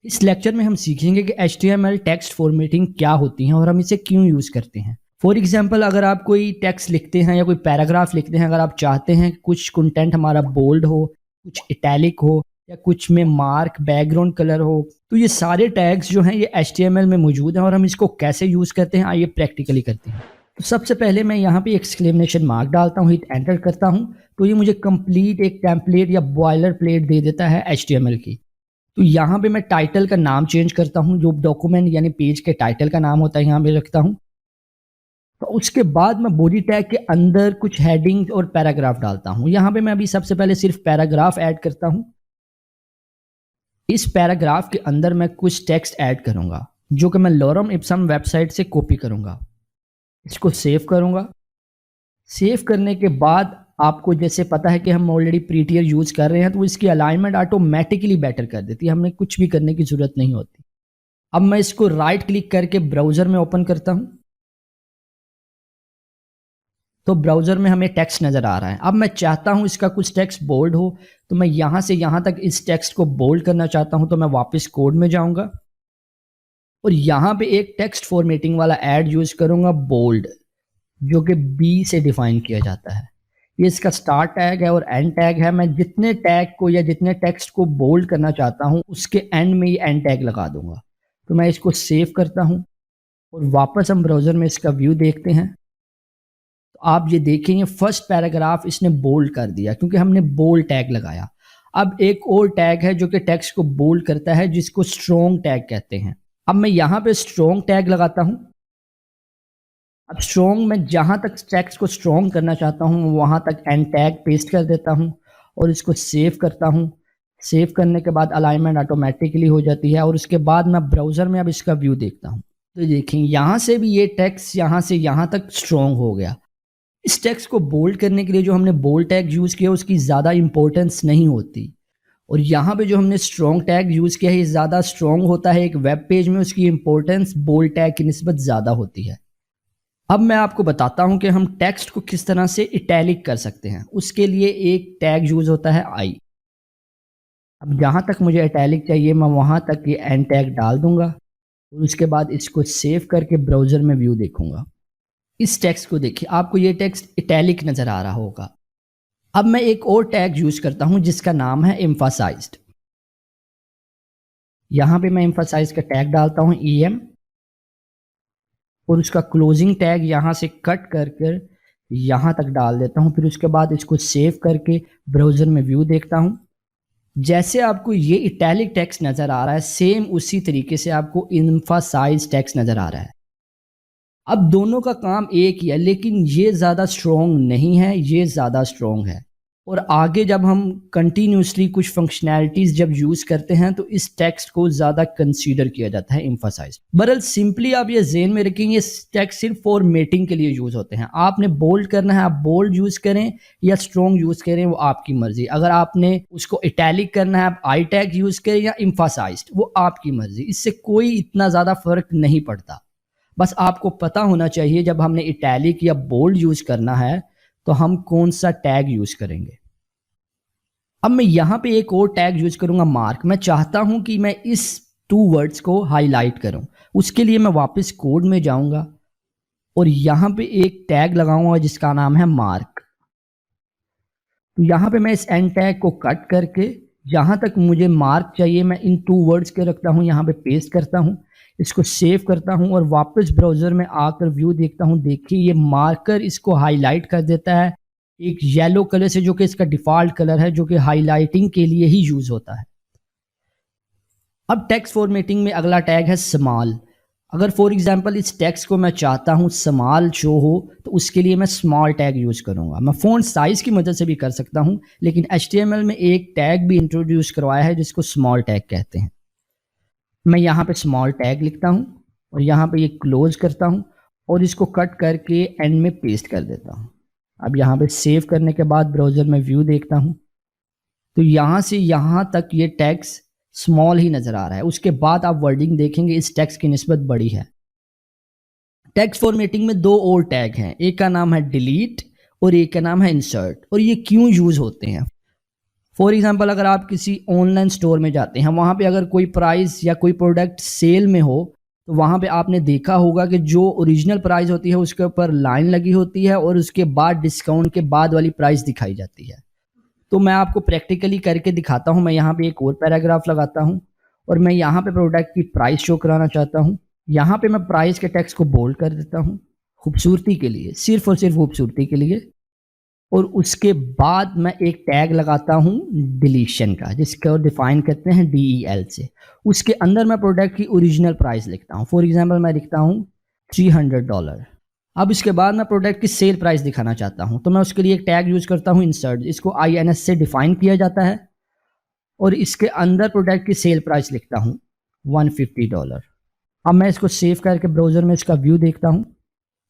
इस लेक्चर में हम सीखेंगे कि HTML टेक्स्ट फॉर्मेटिंग क्या होती है और हम इसे क्यों यूज करते हैं। फॉर एग्जाम्पल, अगर आप कोई टेक्स्ट लिखते हैं या कोई पैराग्राफ लिखते हैं, अगर आप चाहते हैं कि कुछ कंटेंट हमारा बोल्ड हो, कुछ इटैलिक हो या कुछ में मार्क, बैकग्राउंड कलर हो, तो ये सारे टैग्स जो हैं ये HTML में मौजूद हैं और हम इसको कैसे यूज करते हैं आइए प्रैक्टिकली करते हैं। तो सबसे पहले मैं यहाँ पे एक्सक्लेमेशन मार्क डालता हूँ, हिट एंटर करता हूँ, तो ये मुझे कंप्लीट एक टेम्पलेट या बॉयलर प्लेट दे देता है HTML की। तो यहाँ पे मैं टाइटल का नाम चेंज करता हूँ, जो डॉक्यूमेंट यानी पेज के टाइटल का नाम होता है यहाँ पे रखता हूँ। तो उसके बाद मैं बॉडी टैग के अंदर कुछ हेडिंग और पैराग्राफ डालता हूँ। यहाँ पे मैं अभी सबसे पहले सिर्फ पैराग्राफ ऐड करता हूँ। इस पैराग्राफ के अंदर मैं कुछ टेक्स्ट ऐड करूँगा जो कि मैं लॉरम इप्सम वेबसाइट से कॉपी करूँगा। इसको सेव करूँगा। सेव करने के बाद आपको जैसे पता है कि हम ऑलरेडी प्रीटियर यूज़ कर रहे हैं, तो इसकी अलाइनमेंट ऑटोमेटिकली बेटर कर देती है, हमने कुछ भी करने की ज़रूरत नहीं होती। अब मैं इसको राइट क्लिक करके ब्राउज़र में ओपन करता हूँ, तो ब्राउज़र में हमें टेक्स्ट नज़र आ रहा है। अब मैं चाहता हूँ इसका कुछ टेक्स्ट बोल्ड हो, तो मैं यहाँ से यहाँ तक इस टेक्स्ट को बोल्ड करना चाहता हूँ, तो मैं वापस कोड में जाऊँगा और यहाँ पे एक टेक्स्ट फॉर्मेटिंग वाला ऐड यूज़ करूँगा, बोल्ड, जो कि B से डिफाइन किया जाता है। ये इसका स्टार्ट टैग है और एंड टैग है। मैं जितने टैग को या जितने टेक्स्ट को बोल्ड करना चाहता हूँ उसके एंड में ये एंड टैग लगा दूंगा। तो मैं इसको सेव करता हूँ और वापस हम ब्राउज़र में इसका व्यू देखते हैं। तो आप ये देखेंगे फर्स्ट पैराग्राफ इसने बोल्ड कर दिया क्योंकि हमने बोल्ड टैग लगाया। अब एक और टैग है जो कि टेक्स्ट को बोल्ड करता है, जिसको स्ट्रॉन्ग टैग कहते हैं। अब मैं यहाँ पे स्ट्रॉन्ग टैग लगाता हूँ। अब स्ट्रॉन्ग में जहाँ तक टेक्स्ट को स्ट्रॉन्ग करना चाहता हूँ वहाँ तक एंड टैग पेस्ट कर देता हूँ और इसको सेव करता हूँ। सेव करने के बाद अलाइनमेंट ऑटोमेटिकली हो जाती है और उसके बाद मैं ब्राउज़र में अब इसका व्यू देखता हूँ। तो देखें यहाँ से भी ये टेक्स्ट यहाँ से यहाँ तक स्ट्रॉन्ग हो गया। इस टेक्स्ट को बोल्ड करने के लिए जो हमने बोल्ड टैग यूज़ किया उसकी ज़्यादा इंपॉर्टेंस नहीं होती, और यहाँ पे जो हमने स्ट्रॉन्ग टैग यूज़ किया है ये ज़्यादा स्ट्रॉन्ग होता है। एक वेब पेज में उसकी इंपॉर्टेंस बोल्ड टैग की निस्बत ज़्यादा होती है। अब मैं आपको बताता हूं कि हम टेक्स्ट को किस तरह से इटैलिक कर सकते हैं। उसके लिए एक टैग यूज होता है आई। अब जहां तक मुझे इटैलिक चाहिए मैं वहां तक ये एंड टैग डाल दूंगा और उसके बाद इसको सेव करके ब्राउज़र में व्यू देखूंगा। इस टेक्स्ट को देखिए, आपको ये टेक्स्ट इटैलिक नज़र आ रहा होगा। अब मैं एक और टैग यूज करता हूं जिसका नाम है एम्फासाइज्ड। यहां पे मैं एम्फासाइज का टैग डालता हूं EM और उसका क्लोजिंग टैग यहाँ से कट कर कर यहाँ तक डाल देता हूँ। फिर उसके बाद इसको सेव करके ब्राउज़र में व्यू देखता हूँ। जैसे आपको ये इटैलिक टेक्स्ट नज़र आ रहा है सेम उसी तरीके से आपको एम्फासाइज टेक्स्ट नज़र आ रहा है। अब दोनों का काम एक ही है, लेकिन ये ज़्यादा स्ट्रॉन्ग नहीं है, ये ज़्यादा स्ट्रॉन्ग है। और आगे जब हम कंटिन्यूसली कुछ फंक्शनैलिटीज़ जब यूज़ करते हैं तो इस टेक्स्ट को ज़्यादा कंसीडर किया जाता है एम्फासाइज। बहरहाल सिंपली आप ये ज़हन में रखेंगे टेक्स्ट सिर्फ फॉर्मेटिंग के लिए यूज़ होते हैं। आपने बोल्ड करना है आप बोल्ड यूज़ करें या स्ट्रॉन्ग यूज़ करें वो आपकी मर्ज़ी। अगर आपने उसको इटैलिक करना है आप आई टैग यूज़ करें या एम्फासाइज्ड, वो आपकी मर्ज़ी। इससे कोई इतना ज़्यादा फ़र्क नहीं पड़ता। बस आपको पता होना चाहिए जब हमने इटैलिक या बोल्ड यूज़ करना है तो हम कौन सा टैग यूज़ करेंगे। अब मैं यहाँ पे एक और टैग यूज़ करूँगा मार्क। मैं चाहता हूँ कि मैं इस 2 वर्ड्स को हाईलाइट करूँ। उसके लिए मैं वापस कोड में जाऊँगा और यहाँ पे एक टैग लगाऊंगा जिसका नाम है मार्क। तो यहाँ पे मैं इस एंड टैग को कट करके जहाँ तक मुझे मार्क चाहिए मैं इन 2 वर्ड्स के रखता हूँ, यहाँ पे पेस्ट करता हूँ, इसको सेव करता हूँ और वापस ब्राउज़र में आकर व्यू देखता हूँ। देखिए ये मार्कर इसको हाईलाइट कर देता है एक येलो कलर से, जो कि इसका डिफ़ॉल्ट कलर है, जो कि हाईलाइटिंग के लिए ही यूज़ होता है। अब टेक्स्ट फॉर्मेटिंग में अगला टैग है स्मॉल। अगर फॉर एग्जांपल इस टेक्स्ट को मैं चाहता हूँ स्मॉल शो हो तो उसके लिए मैं स्मॉल टैग यूज़ करूँगा। मैं फ़ॉन्ट साइज़ की मदद से भी कर सकता हूँ, लेकिन HTML में एक टैग भी इंट्रोड्यूस करवाया है जिसको स्मॉल टैग कहते हैं। मैं यहाँ पे स्मॉल टैग लिखता हूँ और यहाँ पे ये क्लोज करता हूँ और इसको कट करके एंड में पेस्ट कर देता हूँ। अब यहाँ पे सेव करने के बाद ब्राउज़र में व्यू देखता हूँ तो यहाँ से यहाँ तक ये टेक्स्ट स्मॉल ही नज़र आ रहा है। उसके बाद आप वर्डिंग देखेंगे इस टेक्स्ट की निस्बत बड़ी है। टेक्स्ट फॉर्मेटिंग में 2 और टैग हैं, एक का नाम है डिलीट और एक का नाम है इंसर्ट। और ये क्यों यूज़ होते हैं? फॉर एग्जांपल अगर आप किसी ऑनलाइन स्टोर में जाते हैं, वहाँ पे अगर कोई प्राइस या कोई प्रोडक्ट सेल में हो तो वहाँ पे आपने देखा होगा कि जो ओरिजिनल प्राइस होती है उसके ऊपर लाइन लगी होती है और उसके बाद डिस्काउंट के बाद वाली प्राइस दिखाई जाती है। तो मैं आपको प्रैक्टिकली करके दिखाता हूँ। मैं यहाँ पे एक और पैराग्राफ लगाता हूँ और मैं यहाँ पे प्रोडक्ट की प्राइस शो कराना चाहता हूँ। यहाँ पे मैं प्राइस के टेक्स्ट को बोल्ड कर देता हूँ, खूबसूरती के लिए, सिर्फ और सिर्फ खूबसूरती के लिए। और उसके बाद मैं एक टैग लगाता हूँ डिलीशन का, जिसको डिफाइन करते हैं DEL से। उसके अंदर मैं प्रोडक्ट की ओरिजिनल प्राइस लिखता हूँ। फॉर एग्जांपल मैं लिखता हूँ $300। अब इसके बाद मैं प्रोडक्ट की सेल प्राइस दिखाना चाहता हूँ, तो मैं उसके लिए एक टैग यूज़ करता हूँ इंसर्ट, इसको INS से डिफाइन किया जाता है। और इसके अंदर प्रोडक्ट की सेल प्राइस लिखता हूँ $150। अब मैं इसको सेव करके ब्राउज़र में इसका व्यू देखता हूँ।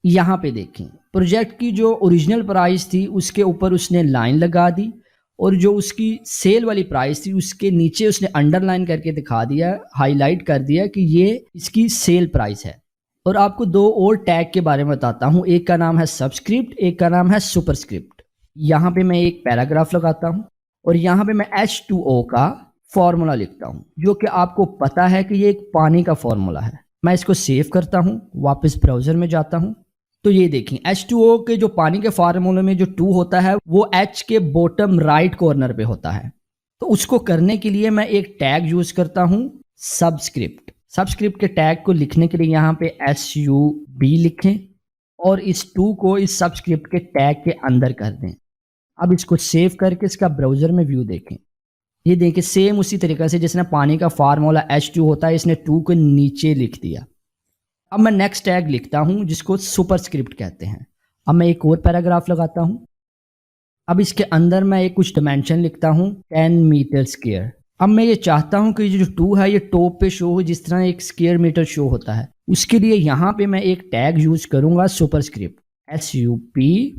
यहाँ पे देखें, प्रोजेक्ट की जो ओरिजिनल प्राइस थी उसके ऊपर उसने लाइन लगा दी, और जो उसकी सेल वाली प्राइस थी उसके नीचे उसने अंडरलाइन करके दिखा दिया, हाईलाइट कर दिया कि ये इसकी सेल प्राइस है। और आपको दो और टैग के बारे में बताता हूँ, एक का नाम है सबस्क्रिप्ट, एक का नाम है सुपरस्क्रिप्ट। यहाँ पे मैं एक पैराग्राफ लगाता हूँ और यहाँ पे मैं H2O का फॉर्मूला लिखता हूँ, जो कि आपको पता है कि ये एक पानी का फॉर्मूला है। मैं इसको सेव करता हूँ, वापस ब्राउज़र में जाता हूँ, तो ये देखें H2O के जो पानी के फार्मूले में जो 2 होता है वो H के बॉटम राइट कॉर्नर पे होता है। तो उसको करने के लिए मैं एक टैग यूज करता हूँ सबस्क्रिप्ट। सबस्क्रिप्ट के टैग को लिखने के लिए यहाँ पे SUB लिखें और इस 2 को इस सबस्क्रिप्ट के टैग के अंदर कर दें। अब इसको सेव करके इसका ब्राउजर में व्यू देखें। ये देखें सेम उसी तरीके से जिसने पानी का फार्मूला H2 होता है, इसने 2 को नीचे लिख दिया। अब मैं नेक्स्ट टैग लिखता हूं जिसको सुपरस्क्रिप्ट कहते हैं। अब मैं एक और पैराग्राफ लगाता हूं। अब इसके अंदर मैं एक कुछ डायमेंशन लिखता हूं 10 मीटर स्क्वायर। अब मैं ये चाहता हूं कि जो 2 है ये टॉप पे शो हो, जिस तरह एक स्क्वायर मीटर शो होता है। उसके लिए यहां पे मैं एक टैग यूज करूंगा सुपरस्क्रिप्ट SUP,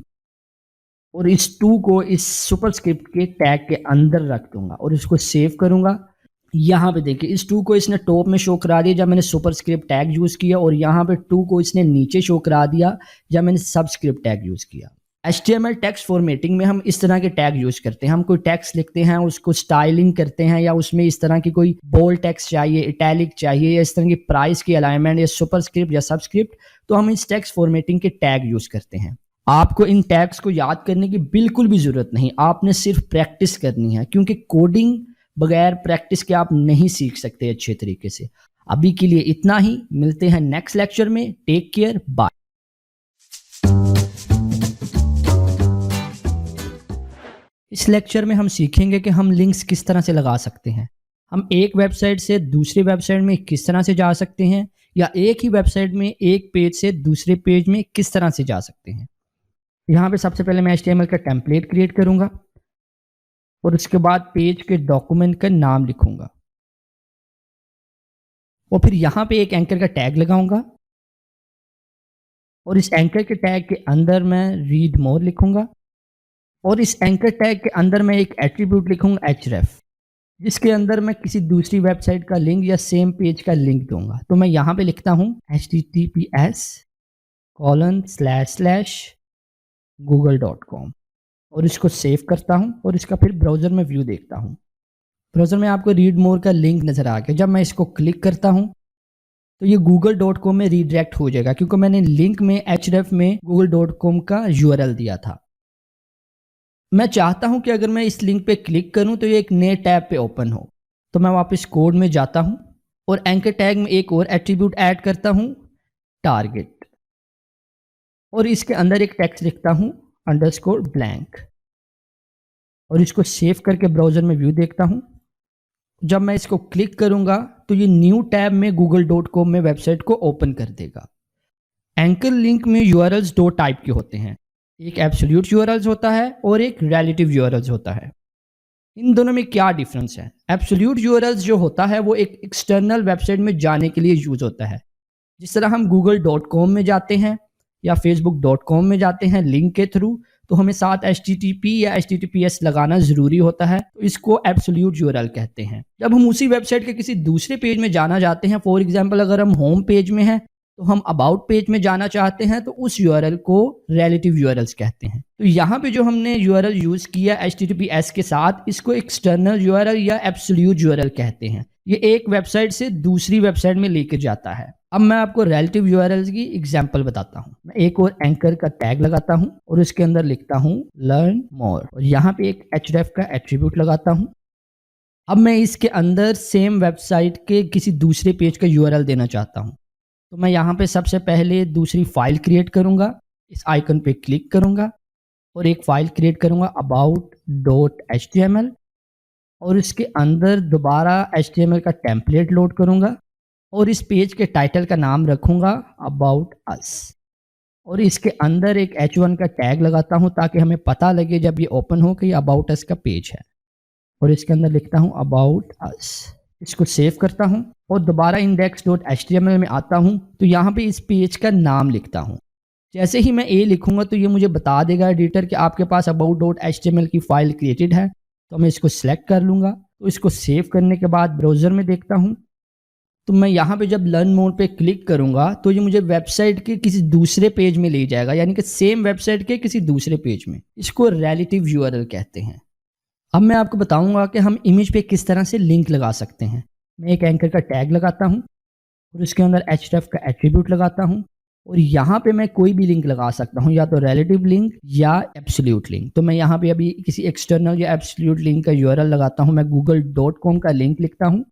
और इस 2 को इस सुपरस्क्रिप्ट के टैग के अंदर रख दूंगा और इसको सेव करूंगा। यहाँ पे देखिए इस 2 को इसने टॉप में शो करा दिया जब मैंने सुपरस्क्रिप्ट टैग यूज़ किया, और यहाँ पे 2 को इसने नीचे शो करा दिया जब मैंने सबस्क्रिप्ट टैग यूज़ किया। HTML टेक्स्ट फॉर्मेटिंग में हम इस तरह के टैग यूज़ करते हैं। हम कोई टेक्स्ट लिखते हैं, उसको स्टाइलिंग करते हैं, या उसमें इस तरह की कोई बोल्ड टेक्स्ट चाहिए, इटैलिक चाहिए, या इस तरह की प्राइस की अलाइनमेंट या सुपरस्क्रिप्ट या सबस्क्रिप्ट, तो हम इस टेक्स्ट फॉर्मेटिंग के टैग यूज़ करते हैं। आपको इन टैग्स को याद करने की बिल्कुल भी ज़रूरत नहीं, आपने सिर्फ प्रैक्टिस करनी है, क्योंकि कोडिंग बगैर प्रैक्टिस के आप नहीं सीख सकते अच्छे तरीके से। अभी के लिए इतना ही, मिलते हैं नेक्स्ट लेक्चर में। Take care, bye. इस लेक्चर में हम सीखेंगे कि हम लिंक्स किस तरह से लगा सकते हैं। हम एक वेबसाइट से दूसरी वेबसाइट में किस तरह से जा सकते हैं, या एक ही वेबसाइट में एक पेज से दूसरे पेज में किस तरह से जा सकते हैं। यहाँ पे सबसे पहले मैं HTML का टेम्पलेट क्रिएट करूंगा और उसके बाद पेज के डॉक्यूमेंट का नाम लिखूंगा, और फिर यहाँ पे एक एंकर का टैग लगाऊंगा, और इस एंकर के टैग के अंदर मैं रीड मोर लिखूंगा, और इस एंकर टैग के अंदर मैं एक एट्रीब्यूट लिखूंगा href, जिसके अंदर मैं किसी दूसरी वेबसाइट का लिंक या सेम पेज का लिंक दूंगा। तो मैं यहाँ पे लिखता हूँ https://google.com, और इसको सेव करता हूं और इसका फिर ब्राउज़र में व्यू देखता हूं। ब्राउज़र में आपको रीड मोर का लिंक नज़र आ गया। जब मैं इसको क्लिक करता हूं तो ये google.com में रीडायरेक्ट हो जाएगा, क्योंकि मैंने लिंक में href में google.com का URL दिया था। मैं चाहता हूं कि अगर मैं इस लिंक पे क्लिक करूं तो ये एक नए टैब पे ओपन हो। तो मैं वापस कोड में जाता हूं और एंकर टैग में एक और एट्रीब्यूट ऐड करता हूं, टारगेट, और इसके अंदर एक टेक्स्ट लिखता हूं _blank, और इसको सेव करके ब्राउज़र में व्यू देखता हूं। जब मैं इसको क्लिक करूंगा तो ये न्यू टैब में google.com में वेबसाइट को ओपन कर देगा। एंकर लिंक में URLs दो टाइप के होते हैं, एक एब्सोल्यूट URLs होता है और एक रिलेटिव URLs होता है। इन दोनों में क्या डिफरेंस है? एब्सोल्यूट URLs जो होता है वो एक एक्सटर्नल वेबसाइट में जाने के लिए यूज होता है। जिस तरह हम google.com में जाते हैं या facebook.com में जाते हैं लिंक के थ्रू, तो हमें साथ HTTP या HTTPS लगाना ज़रूरी होता है, तो इसको एब्सोल्यूट URL कहते हैं। जब हम उसी वेबसाइट के किसी दूसरे पेज में जाना चाहते हैं, फॉर एग्जांपल अगर हम होम पेज में हैं तो हम अबाउट पेज में जाना चाहते हैं, तो उस URL को रिलेटिव URLs कहते हैं। तो यहाँ पे जो हमने URL यूज़ किया HTTPS के साथ, इसको एक्सटर्नल URL या एब्सोल्यूट URL कहते हैं। ये एक वेबसाइट से दूसरी वेबसाइट में लेकर जाता है। अब मैं आपको रिलेटिव URLs की एग्जांपल बताता हूँ। मैं एक और एंकर का टैग लगाता हूँ और उसके अंदर लिखता हूँ लर्न मोर, और यहाँ पे एक href का एट्रीब्यूट लगाता हूँ। अब मैं इसके अंदर सेम वेबसाइट के किसी दूसरे पेज का URL देना चाहता हूँ, तो मैं यहाँ पे सबसे पहले दूसरी फाइल क्रिएट करूँगा, इस आइकन पे क्लिक करूँगा और एक फाइल क्रिएट करूँगा about.html और इसके अंदर दोबारा HTML का टेम्पलेट लोड करूँगा और इस पेज के टाइटल का नाम रखूँगा अबाउट अस और इसके अंदर एक H1 का टैग लगाता हूँ ताकि हमें पता लगे जब ये ओपन हो कि ये अबाउट अस का पेज है और इसके अंदर लिखता हूँ अबाउट अस। इसको सेव करता हूँ और दोबारा index.html में आता हूँ तो यहाँ पे इस पेज का नाम लिखता हूँ। जैसे ही मैं ए लिखूंगा तो ये मुझे बता देगा एडिटर कि आपके पास about.html की फाइल क्रिएटेड है। तो मैं इसको सिलेक्ट कर लूँगा। तो इसको सेव करने के बाद ब्राउज़र में देखता हूँ तो मैं यहाँ पे जब लर्न मोर पे क्लिक करूँगा तो ये मुझे वेबसाइट के किसी दूसरे पेज में ले जाएगा, यानी कि सेम वेबसाइट के किसी दूसरे पेज में। इसको रिलेटिव यूआरएल कहते हैं। अब मैं आपको बताऊँगा कि हम इमेज पे किस तरह से लिंक लगा सकते हैं। मैं एक एंकर का टैग लगाता हूँ और उसके अंदर href का एट्रीब्यूट लगाता हूँ और यहाँ पे मैं कोई भी लिंक लगा सकता हूँ, या तो रिलेटिव लिंक या एब्सोल्यूट लिंक। तो मैं यहाँ पे अभी किसी एक्सटर्नल या एब्सोल्यूट लिंक का यूआरएल लगाता हूँ। मैं google.com का लिंक लिखता हूँ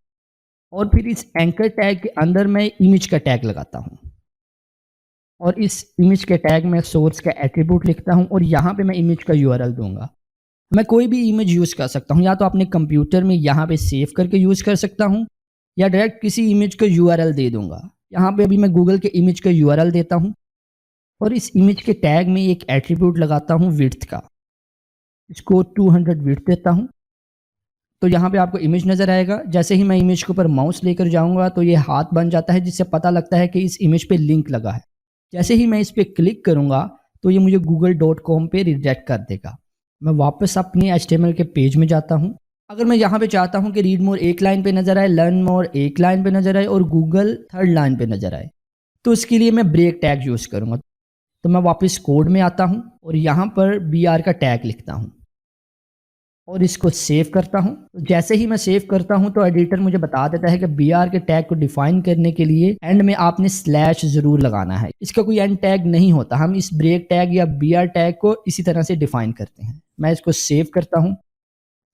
और फिर इस एंकर टैग के अंदर मैं इमेज का टैग लगाता हूँ और इस इमेज के टैग में सोर्स का एट्रीब्यूट लिखता हूँ और यहाँ पे मैं इमेज का यूआरएल दूंगा। मैं कोई भी इमेज यूज़ कर सकता हूँ, या तो अपने कंप्यूटर में यहाँ पे सेव करके यूज़ कर सकता हूँ या डायरेक्ट किसी इमेज का यूआरएल दे दूंगा। यहाँ पे अभी मैं गूगल के इमेज का यूआरएल देता हूँ और इस इमेज के टैग में एक एट्रीब्यूट लगाता हूँ विड्थ का, इसको 200 विड्थ देता हूँ। तो यहाँ पे आपको इमेज नज़र आएगा। जैसे ही मैं इमेज के ऊपर माउस लेकर जाऊँगा तो ये हाथ बन जाता है, जिससे पता लगता है कि इस इमेज पे लिंक लगा है। जैसे ही मैं इस पर क्लिक करूँगा तो ये मुझे google.com पे रिडायरेक्ट कर देगा। मैं वापस अपने HTML के पेज में जाता हूँ। अगर मैं यहाँ पे चाहता हूँ कि रीड मोर एक लाइन पे नज़र आए, लर्न मोर एक लाइन पे नज़र आए और गूगल थर्ड लाइन पे नज़र आए, तो उसके लिए मैं ब्रेक टैग यूज़ करूँगा। तो मैं वापस कोड में आता हूँ और यहाँ पर BR का टैग लिखता हूँ और इसको सेव करता हूँ। जैसे ही मैं सेव करता हूँ तो एडिटर मुझे बता देता है कि BR के टैग को डिफाइन करने के लिए एंड में आपने स्लैश ज़रूर लगाना है। इसका कोई एंड टैग नहीं होता, हम इस ब्रेक टैग या BR टैग को इसी तरह से डिफाइन करते हैं। मैं इसको सेव करता हूँ।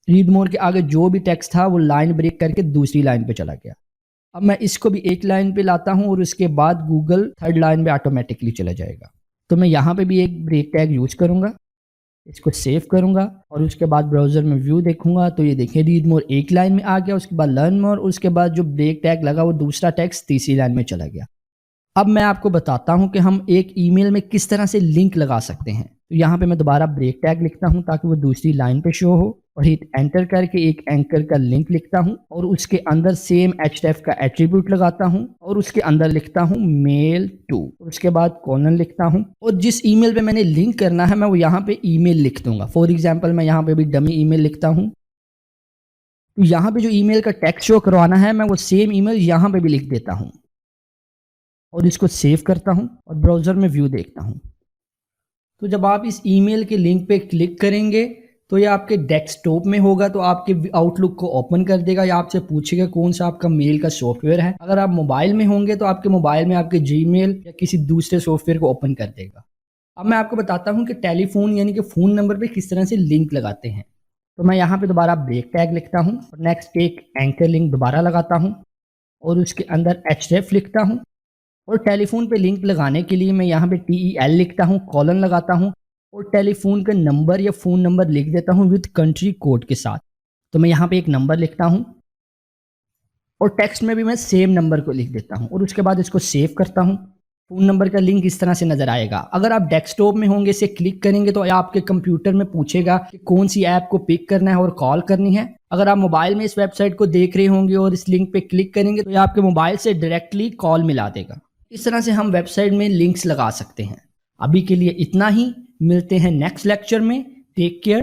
रीड मोर के आगे जो भी टेक्स्ट था वो लाइन ब्रेक करके दूसरी लाइन पे चला गया। अब मैं इसको भी एक लाइन पे लाता हूँ और उसके बाद गूगल थर्ड लाइन पे ऑटोमेटिकली चला जाएगा। तो मैं यहाँ पे भी एक ब्रेक टैग यूज करूँगा, इसको सेव करूँगा और उसके बाद ब्राउज़र में व्यू देखूंगा तो ये देखें रीड मोर एक लाइन में आ गया, उसके बाद लर्न मोर, उसके बाद जो ब्रेक टैग लगा वो दूसरा टेक्स्ट तीसरी लाइन में चला गया। अब मैं आपको बताता हूँ कि हम एक ईमेल में किस तरह से लिंक लगा सकते हैं। तो यहाँ पे मैं दोबारा ब्रेक टैग लिखता हूँ ताकि वो दूसरी लाइन पे शो हो और हिट एंटर करके एक एंकर का लिंक लिखता हूँ और उसके अंदर सेम href का एट्रीब्यूट लगाता हूँ और उसके अंदर लिखता हूँ मेल टू, उसके बाद कॉलन लिखता हूँ और जिस ईमेल पे मैंने लिंक करना है मैं वो यहाँ पे ईमेल लिख दूंगा। फॉर एग्जांपल मैं यहाँ पे भी डमी ईमेल लिखता हूँ। तो यहाँ पे जो ईमेल का टेक्स्ट शो करवाना है मैं वो सेम ईमेल यहाँ पे भी लिख देता हूँ और इसको सेव करता हूँ और ब्राउज़र में व्यू देखता हूँ। तो जब आप इस ईमेल के लिंक पे क्लिक करेंगे तो ये आपके डेस्कटॉप में होगा, तो आपके आउटलुक को ओपन कर देगा या आपसे पूछेगा कौन सा आपका मेल का सॉफ्टवेयर है। अगर आप मोबाइल में होंगे तो आपके मोबाइल में आपके जीमेल या किसी दूसरे सॉफ्टवेयर को ओपन कर देगा। अब मैं आपको बताता हूँ कि टेलीफोन यानी कि फ़ोन नंबर पे किस तरह से लिंक लगाते हैं। तो मैं यहाँ पे दोबारा ब्रेक टैग लिखता हूँ और नेक्स्ट एक एंकर लिंक दोबारा लगाता हूँ और उसके अंदर href लिखता हूँ और टेलीफोन पे लिंक लगाने के लिए मैं यहाँ पे TEL लिखता हूँ, कॉलन लगाता हूँ और टेलीफोन का नंबर या फ़ोन नंबर लिख देता हूँ विद कंट्री कोड के साथ। तो मैं यहाँ पे एक नंबर लिखता हूँ और टेक्स्ट में भी मैं सेम नंबर को लिख देता हूँ और उसके बाद इसको सेव करता हूँ। फ़ोन नंबर का लिंक इस तरह से नज़र आएगा। अगर आप डेस्कटॉप में होंगे, इसे क्लिक करेंगे तो आपके कंप्यूटर में पूछेगा कि कौन सी ऐप को पिक करना है और कॉल करनी है। अगर आप मोबाइल में इस वेबसाइट को देख रहे होंगे और इस लिंक पे क्लिक करेंगे तो ये आपके मोबाइल से डायरेक्टली कॉल मिला देगा। इस तरह से हम वेबसाइट में लिंक्स लगा सकते हैं। अभी के लिए इतना ही, मिलते हैं नेक्स्ट लेक्चर में। Take care.